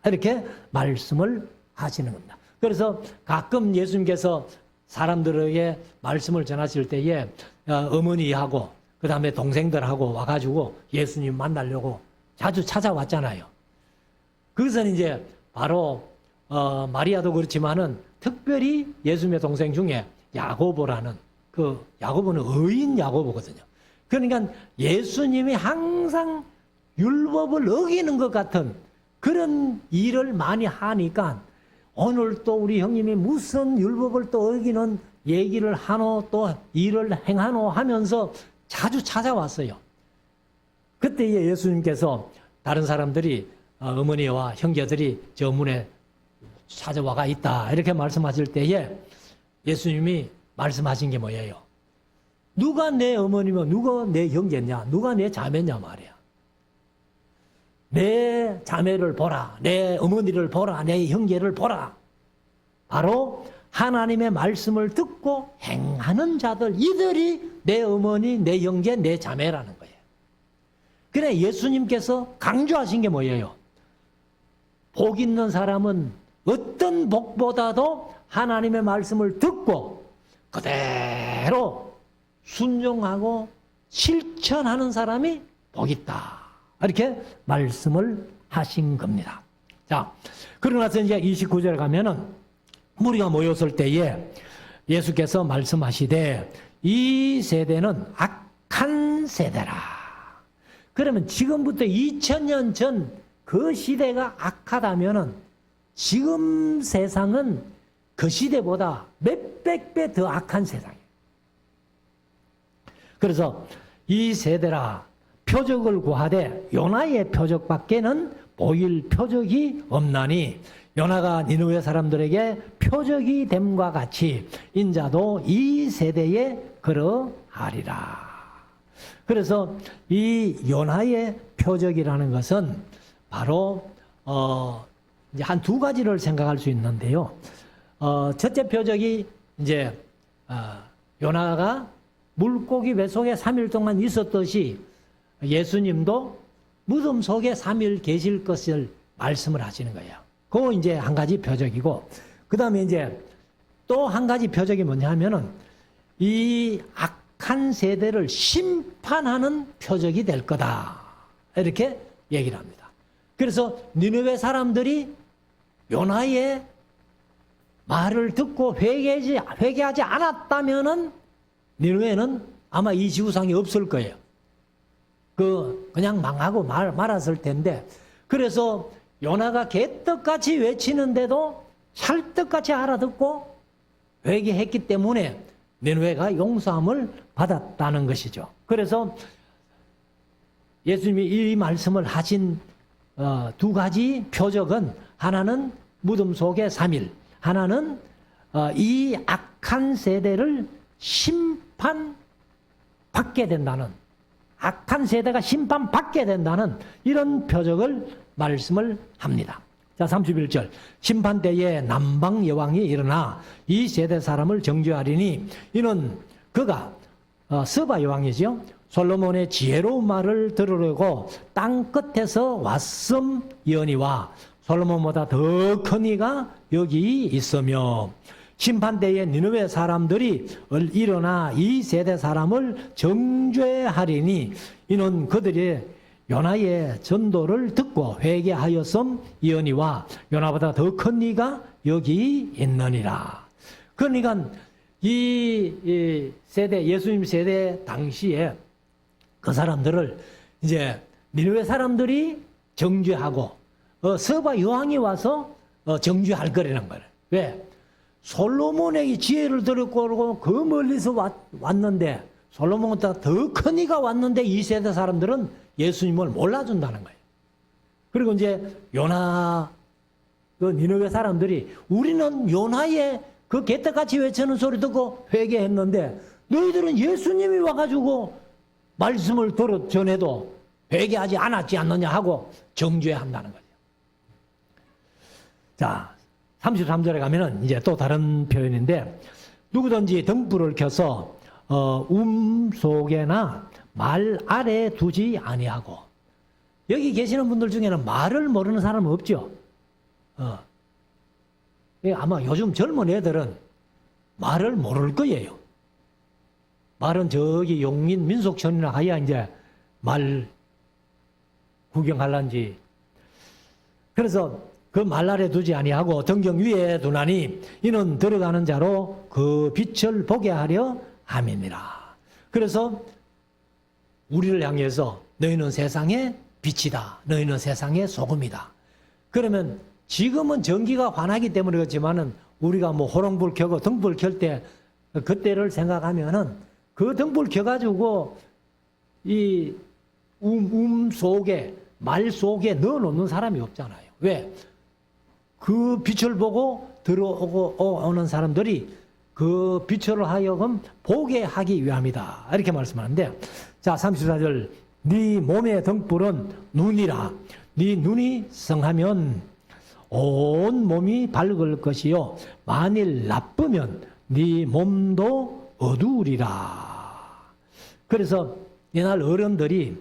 이렇게 말씀을 하시는 겁니다. 그래서 가끔 예수님께서 사람들에게 말씀을 전하실 때에 어머니하고 그 다음에 동생들하고 와가지고 예수님 만나려고 자주 찾아왔잖아요. 그것은 이제 바로 마리아도 그렇지만은 특별히 예수님의 동생 중에 야고보라는 그 야고보는 의인 야고보거든요. 그러니까 예수님이 항상 율법을 어기는 것 같은 그런 일을 많이 하니까 오늘 또 우리 형님이 무슨 율법을 또 어기는 얘기를 하노 또 일을 행하노 하면서 자주 찾아왔어요. 그때 예수님께서 다른 사람들이 어머니와 형제들이 저 문에 찾아와가 있다 이렇게 말씀하실 때에 예수님이 말씀하신 게 뭐예요? 누가 내 어머니며 누가 내 형제냐 누가 내 자매냐 말이야. 내 자매를 보라 내 어머니를 보라 내 형제를 보라. 바로 하나님의 말씀을 듣고 행하는 자들 이들이 내 어머니 내 형제 내 자매라는 거예요. 그래 예수님께서 강조하신 게 뭐예요? 복 있는 사람은 어떤 복보다도 하나님의 말씀을 듣고 그대로 순종하고 실천하는 사람이 복 있다. 이렇게 말씀을 하신 겁니다. 자, 그러고 나서 이제 29절에 가면은 무리가 모였을 때에 예수께서 말씀하시되 이 세대는 악한 세대라. 그러면 지금부터 2000년 전 그 시대가 악하다면은 지금 세상은 그 시대보다 몇백 배 더 악한 세상이에요. 그래서 이 세대라 표적을 구하되 요나의 표적밖에는 보일 표적이 없나니 요나가 니느웨 사람들에게 표적이 됨과 같이 인자도 이 세대에 그러하리라. 그래서 이 요나의 표적이라는 것은 바로 이제 한 두 가지를 생각할 수 있는데요. 첫째 표적이 이제 요나가 물고기 뱃속에 3일 동안 있었듯이 예수님도 무덤 속에 3일 계실 것을 말씀을 하시는 거예요. 그거 이제 한 가지 표적이고, 그 다음에 이제 또 한 가지 표적이 뭐냐 하면은 이 악한 세대를 심판하는 표적이 될 거다. 이렇게 얘기를 합니다. 그래서 니느웨 사람들이 요나의 말을 듣고 회개하지 않았다면은 니느웨는 아마 이 지구상에 없을 거예요. 그냥 망하고 말았을 텐데, 그래서 요나가 개떡같이 외치는데도 찰떡같이 알아듣고 회개했기 때문에 니느웨가 용서함을 받았다는 것이죠. 그래서 예수님이 이 말씀을 하신 두 가지 표적은 하나는 무덤 속에 3일, 하나는 이 악한 세대를 심판받게 된다는, 악한 세대가 심판받게 된다는 이런 표적을 말씀을 합니다. 자, 31절. 심판 때에 남방 여왕이 일어나 이 세대 사람을 정죄하리니 이는 그가 서바 여왕이죠. 솔로몬의 지혜로운 말을 들으려고 땅 끝에서 왔음이오니와 솔로몬보다 더 큰 이가 여기 있으며 심판 때에 니느웨 사람들이 일어나 이 세대 사람을 정죄하리니 이는 그들의 요나의 전도를 듣고 회개하였음이오니와 요나보다 더 큰 이가 여기 있느니라. 그러니까 이 세대, 예수님 세대 당시에 그 사람들을 이제 니느웨 사람들이 정죄하고 서바 여왕이 와서 정죄할 거라는 거예요. 왜? 솔로몬에게 지혜를 들었고 그 멀리서 왔는데 솔로몬보다 더 큰 이가 왔는데 이 세대 사람들은 예수님을 몰라준다는 거예요. 그리고 이제 요나 그 니느웨 사람들이 우리는 요나의 그 개떡같이 외치는 소리 듣고 회개했는데 너희들은 예수님이 와가지고 말씀을 전해도 회개하지 않았지 않느냐 하고 정죄한다는 거죠. 자, 33절에 가면은 이제 또 다른 표현인데 누구든지 등불을 켜서 속에나 말 아래 두지 아니하고, 여기 계시는 분들 중에는 말을 모르는 사람은 없죠. 아마 요즘 젊은 애들은 말을 모를 거예요. 말은 저기 용인 민속촌이나 가야 이제 말 구경할란지. 그래서 그 말날에 두지 아니하고 등경 위에 두나니 이는 들어가는 자로 그 빛을 보게 하려 함이니라. 그래서 우리를 향해서 너희는 세상의 빛이다. 너희는 세상의 소금이다. 그러면 지금은 전기가 환하기 때문에 그렇지만은 우리가 뭐 호롱불 켜고 등불 켤 때 그때를 생각하면은 그 등불 켜가지고 이 속에 말 속에 넣어놓는 사람이 없잖아요. 왜? 그 빛을 보고 들어오는 사람들이 그 빛으로 하여금 보게 하기 위함이다. 이렇게 말씀하는데, 자, 34절. 네 몸의 등불은 눈이라. 네 눈이 성하면 온 몸이 밝을 것이요 만일 나쁘면 네 몸도 어두우리라. 그래서 옛날 어른들이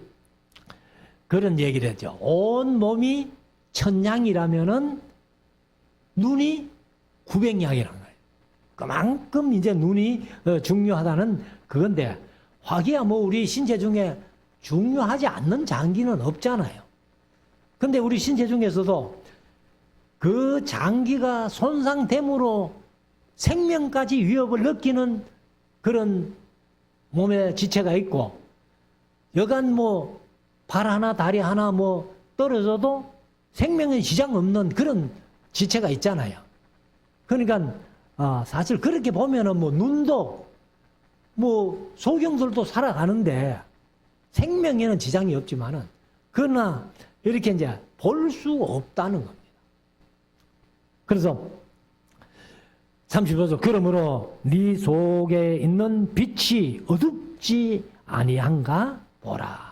그런 얘기를 했죠. 온 몸이 천냥이라면은 눈이 900냥이라는 거예요. 그만큼 이제 눈이 중요하다는 그건데, 화기야 뭐 우리 신체 중에 중요하지 않는 장기는 없잖아요. 근데 우리 신체 중에서도 그 장기가 손상됨으로 생명까지 위협을 느끼는 그런 몸의 지체가 있고, 여간 뭐 발 하나 다리 하나 뭐 떨어져도 생명에 지장 없는 그런 지체가 있잖아요. 그러니까 사실 그렇게 보면은 뭐 눈도 뭐 소경들도 살아가는데 생명에는 지장이 없지만은, 그러나 이렇게 이제 볼 수 없다는 겁니다. 그래서 35절. 그러므로 네 속에 있는 빛이 어둡지 아니한가 보라.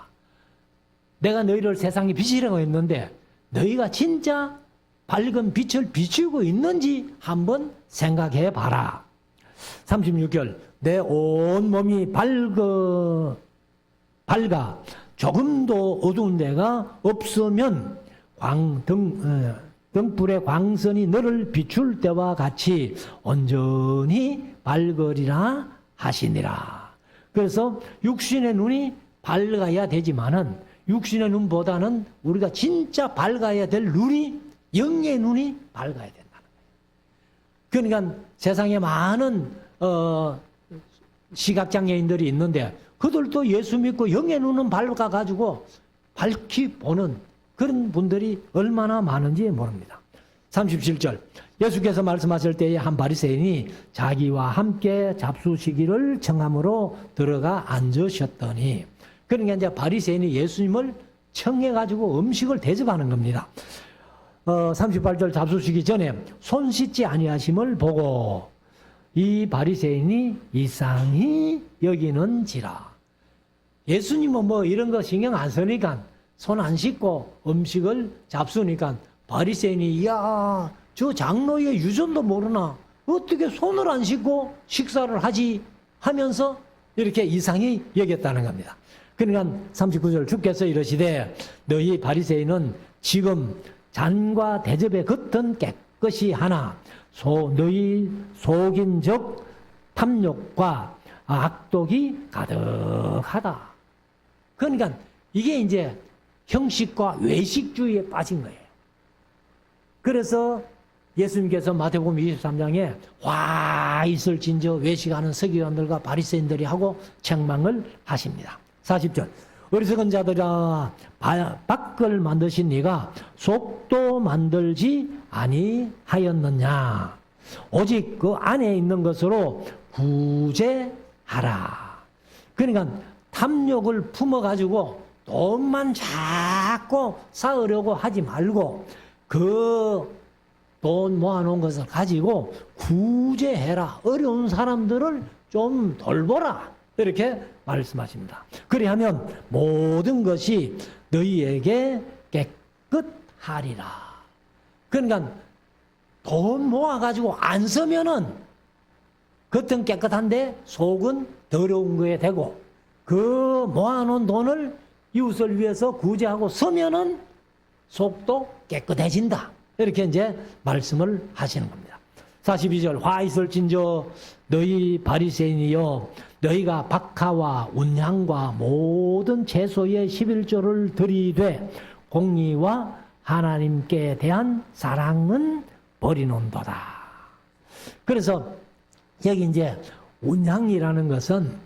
내가 너희를 세상에 빛이라고 했는데 너희가 진짜 밝은 빛을 비추고 있는지 한번 생각해 봐라. 36절. 내 온 몸이 밝아 조금도 어두운 데가 없으면 등불의 광선이 너를 비출 때와 같이 온전히 밝으리라 하시니라. 그래서 육신의 눈이 밝아야 되지만은 육신의 눈보다는 우리가 진짜 밝아야 될 눈이, 영의 눈이 밝아야 된다는 거예요. 그러니까 세상에 많은 시각장애인들이 있는데 그들도 예수 믿고 영의 눈은 밝아가지고 밝히 보는 그런 분들이 얼마나 많은지 모릅니다. 37절. 예수께서 말씀하실 때에 한 바리새인이 자기와 함께 잡수시기를 청함으로 들어가 앉으셨더니, 그러니까 이제 바리새인이 예수님을 청해가지고 음식을 대접하는 겁니다. 38절. 잡수시기 전에 손 씻지 아니하심을 보고 이 바리새인이 이상히 여기는지라. 예수님은 뭐 이런 거 신경 안 쓰니까 손 안 씻고 음식을 잡수니까 바리새인이 이야 저 장로의 유전도 모르나 어떻게 손을 안 씻고 식사를 하지 하면서 이렇게 이상히 여겼다는 겁니다. 그러니까 39절. 주께서 이러시되 너희 바리새인은 지금 잔과 대접의 겉은 깨끗이 하나 너희 속인 적 탐욕과 악독이 가득하다. 그러니까 이게 이제 형식과 외식주의에 빠진 거예요. 그래서 예수님께서 마태복음 23장에 화 있을진저 외식하는 서기관들과 바리새인들이 하고 책망을 하십니다. 40절. 어리석은 자들아 밖을 만드신 네가 속도 만들지 아니하였느냐. 오직 그 안에 있는 것으로 구제하라. 그러니까 탐욕을 품어가지고 돈만 자꾸 쌓으려고 하지 말고 그 돈 모아놓은 것을 가지고 구제해라. 어려운 사람들을 좀 돌보라. 이렇게 말씀하십니다. 그리하면 모든 것이 너희에게 깨끗하리라. 그러니까 돈 모아가지고 안 쓰면은 겉은 깨끗한데 속은 더러운 거에 되고, 그 모아놓은 돈을 이웃을 위해서 구제하고 쓰면은 속도 깨끗해진다. 이렇게 이제 말씀을 하시는 겁니다. 42절. 화 있을진저 너희 바리새인이여 너희가 박하와 운향과 모든 채소의 11조를 들이되 공의와 하나님께 대한 사랑은 버리는도다. 그래서 여기 이제 운향이라는 것은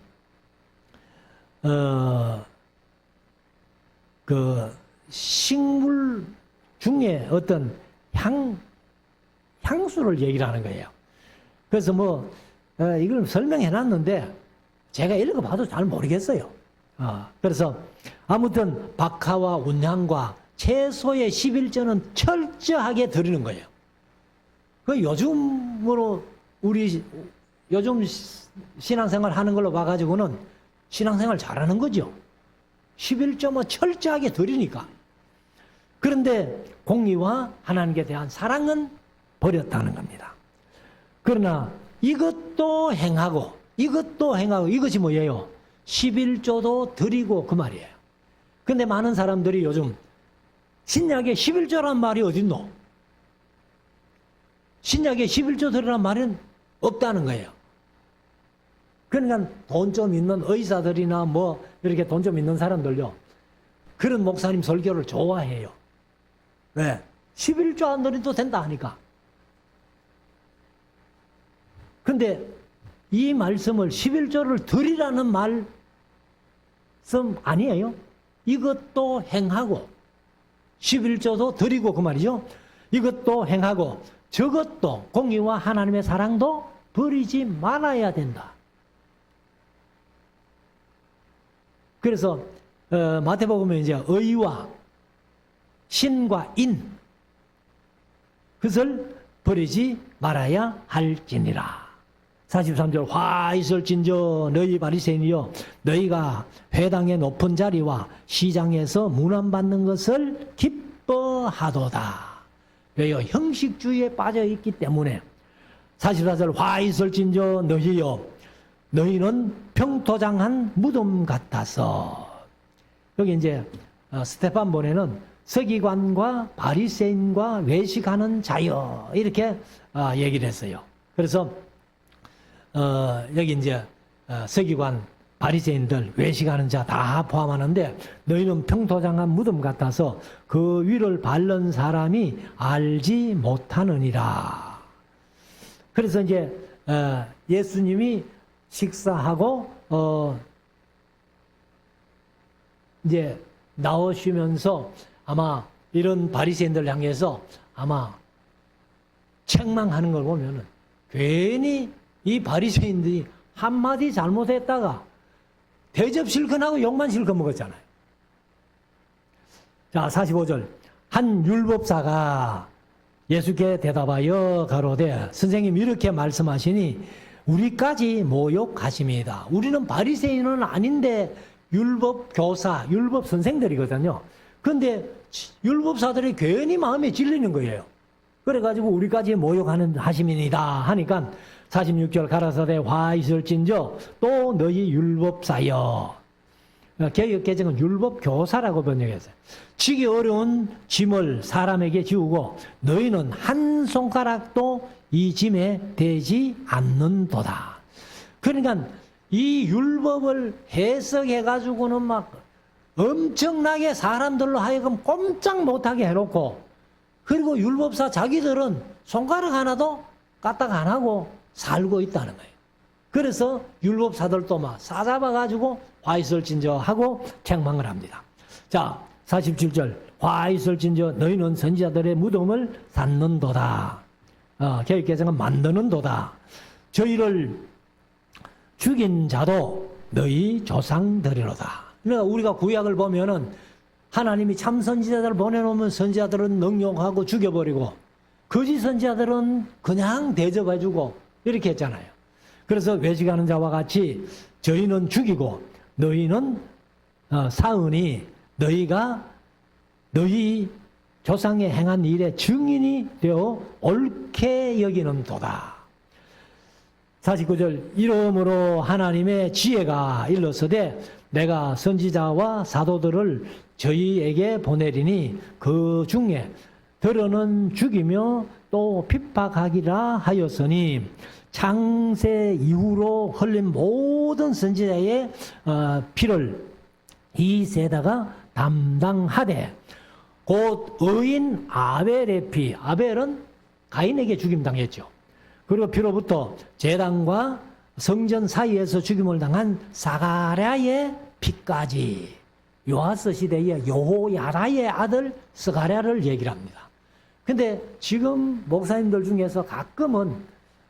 그 식물 중에 어떤 향수를 얘기를 하는 거예요. 그래서 뭐 이걸 설명해 놨는데 제가 읽어봐도 잘 모르겠어요. 그래서 아무튼 박하와 운향과 채소의 11조는 철저하게 드리는 거예요. 그 요즘으로 우리 요즘 신앙생활 하는 걸로 봐가지고는 신앙생활 잘하는 거죠. 11조 뭐 철저하게 드리니까. 그런데 공의와 하나님께 대한 사랑은 버렸다는 겁니다. 그러나 이것도 행하고 이것이 뭐예요? 11조도 드리고 그 말이에요. 근데 많은 사람들이 요즘 신약에 11조란 말이 어딨노? 신약에 11조 드리란 말은 없다는 거예요. 그러니까 돈 좀 있는 의사들이나 뭐 이렇게 돈 좀 있는 사람들요, 그런 목사님 설교를 좋아해요. 왜? 11조 안 드려도 된다 하니까. 근데 이 말씀을 11조를 드리라는 말씀 아니에요. 이것도 행하고 11조도 드리고 그 말이죠. 이것도 행하고 저것도 공의와 하나님의 사랑도 버리지 말아야 된다. 그래서 마태복음에 이제 의와 신과 인 그것을 버리지 말아야 할지니라. 43절 화 있을진저 너희 바리새인이여 너희가 회당의 높은 자리와 시장에서 문안받는 것을 기뻐하도다. 왜요? 형식주의에 빠져 있기 때문에. 44절 화 있을진저 너희여 너희는 평토장한 무덤 같아서. 여기 이제 스데반본에는 서기관과 바리새인과 외식하는 자여 이렇게 얘기를 했어요. 그래서 여기 이제 서기관, 바리새인들, 외식하는 자 다 포함하는데 너희는 평토장한 무덤 같아서 그 위를 밟는 사람이 알지 못하느니라. 그래서 이제 예수님이 식사하고 이제 나오시면서 아마 이런 바리새인들 향해서 아마 책망하는 걸 보면은 괜히 이 바리새인들이 한마디 잘못했다가 대접 실컷 하고 욕만 실컷 먹었잖아요. 자, 45절. 한 율법사가 예수께 대답하여 가로되 선생님 이렇게 말씀하시니 우리까지 모욕하십니다. 우리는 바리새인은 아닌데 율법 교사, 율법 선생들이거든요. 그런데 율법사들이 괜히 마음에 질리는 거예요. 그래가지고 우리까지 모욕하는 하심이니다 하니까 46절 가라사대 화 있을진저 또 너희 율법사여. 개역개정은 율법교사라고 번역했어요. 지기 어려운 짐을 사람에게 지우고 너희는 한 손가락도 이 짐에 대지 않는도다. 그러니까 이 율법을 해석해가지고는 막 엄청나게 사람들로 하여금 꼼짝 못하게 해놓고, 그리고 율법사 자기들은 손가락 하나도 까딱 안 하고 살고 있다는 거예요. 그래서 율법사들도 막 싸잡아가지고 화 있을진저 하고 책망을 합니다. 자, 47절 화 있을진저 너희는 선지자들의 무덤을 쌓는도다. 개역개정은 만드는도다. 저희를 죽인 자도 너희 조상들이로다. 그러니까 우리가 구약을 보면은 하나님이 참 선지자들을 보내놓으면 선지자들은 능욕하고 죽여버리고 거짓 선지자들은 그냥 대접해주고 이렇게 했잖아요. 그래서 외식하는 자와 같이 저희는 죽이고 너희는 사으니 너희가 너희 조상의 행한 일의 증인이 되어 옳게 여기는 도다. 49절 이러므로 하나님의 지혜가 일렀으되 내가 선지자와 사도들을 저희에게 보내리니 그 중에 들어는 죽이며 또 핍박하기라 하였으니 창세 이후로 흘린 모든 선지자의 피를 이 세대가 담당하되 곧 의인 아벨의 피, 아벨은 가인에게 죽임당했죠. 그리고 피로부터 제단과 성전 사이에서 죽임을 당한 사가랴의 피까지 요아스 시대의 여호야다의 아들 스가랴를 얘기를 합니다. 근데 지금 목사님들 중에서 가끔은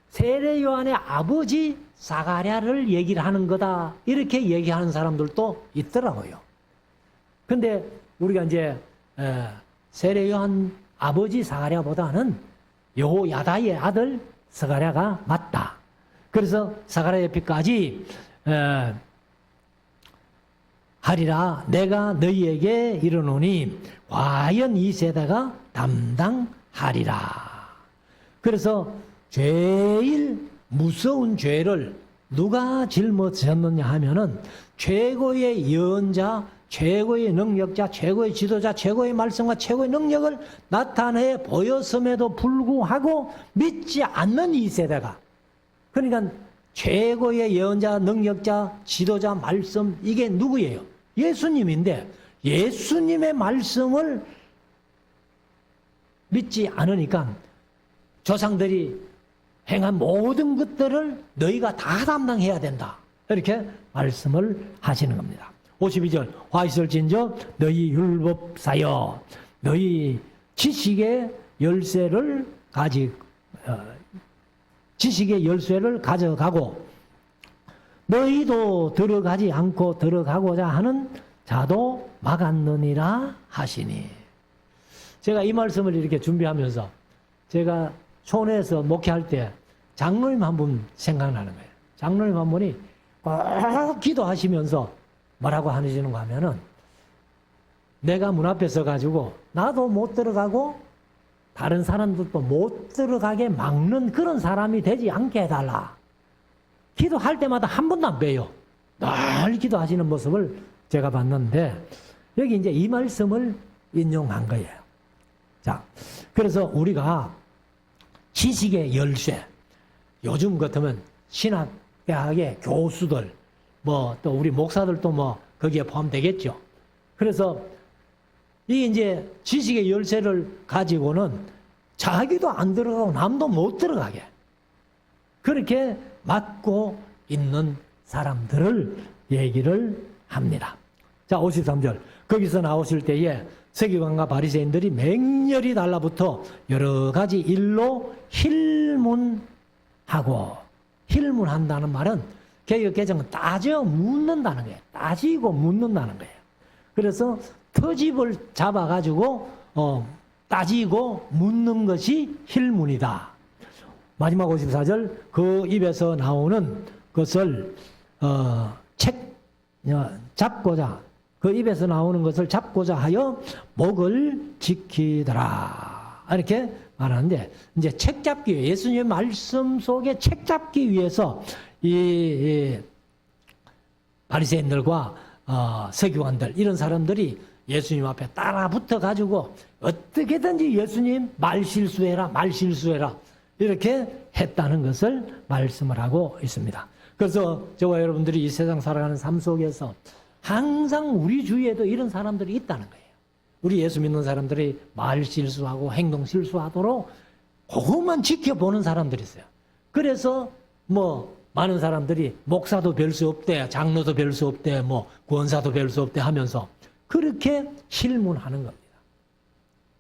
세례 요한의 아버지 사가랴를 얘기를 하는 거다 이렇게 얘기하는 사람들도 있더라고요. 근데 우리가 이제 세례 요한 아버지 사가랴보다는 여호야다의 아들 스가랴가 맞다. 그래서 사가랴의 피까지 하리라 내가 너희에게 이르노니 과연 이 세대가 담당하리라. 그래서 제일 무서운 죄를 누가 짊어졌느냐 하면은 최고의 예언자, 최고의 능력자, 최고의 지도자, 최고의 말씀과 최고의 능력을 나타내 보였음에도 불구하고 믿지 않는 이 세대가, 그러니까 최고의 예언자, 능력자, 지도자, 말씀, 이게 누구예요? 예수님인데 예수님의 말씀을 믿지 않으니까 조상들이 행한 모든 것들을 너희가 다 담당해야 된다. 이렇게 말씀을 하시는 겁니다. 52절 화 있을진저 너희 율법사여 너희 지식의 열쇠를 지식의 열쇠를 가져가고 너희도 들어가지 않고 들어가고자 하는 자도 막았느니라 하시니. 제가 이 말씀을 이렇게 준비하면서 제가 촌에서 목회할 때 장로님 한 분 생각나는 거예요. 장로님 한 분이 꼭 기도하시면서 뭐라고 하시는가 하면은 내가 문 앞에 서가지고 나도 못 들어가고 다른 사람들도 못 들어가게 막는 그런 사람이 되지 않게 해달라. 기도할 때마다 한 번도 안 빼요. 늘 기도하시는 모습을 제가 봤는데 여기 이제 이 말씀을 인용한 거예요. 자, 그래서 우리가 지식의 열쇠, 요즘 같으면 신학대학의 교수들, 뭐 또 우리 목사들도 뭐 거기에 포함되겠죠. 그래서 이 이제 지식의 열쇠를 가지고는 자기도 안 들어가고 남도 못 들어가게 그렇게 막고 있는 사람들을 얘기를 합니다. 자, 53절. 거기서 나오실 때에 서기관과 바리새인들이 맹렬히 달라붙어 여러 가지 일로 힐문하고, 힐문한다는 말은 개역 개정은 따져 묻는다는 거예요. 따지고 묻는다는 거예요. 그래서 터집을 잡아가지고 따지고 묻는 것이 힐문이다. 마지막 54절 그 입에서 나오는 것을 잡고자, 그 입에서 나오는 것을 잡고자 하여 목을 지키더라. 이렇게 말하는데 이제 책 잡기 위해, 예수님의 말씀 속에 책 잡기 위해서 이 바리새인들과 서기관들 이런 사람들이 예수님 앞에 따라 붙어 가지고 어떻게든지 예수님 말 실수해라 이렇게 했다는 것을 말씀을 하고 있습니다. 그래서 저와 여러분들이 이 세상 살아가는 삶 속에서 항상 우리 주위에도 이런 사람들이 있다는 거예요. 우리 예수 믿는 사람들이 말 실수하고 행동 실수하도록 그것만 지켜보는 사람들이 있어요. 그래서 뭐 많은 사람들이 목사도 별 수 없대, 장로도 별 수 없대, 뭐 권사도 별 수 없대 하면서 그렇게 힐문하는 겁니다.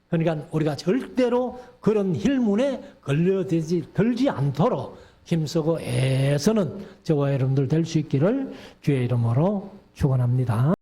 그러니까 우리가 절대로 그런 힐문에 들지 않도록 힘쓰고 애쓰는 저와 여러분들 될 수 있기를 주의 이름으로 축원합니다.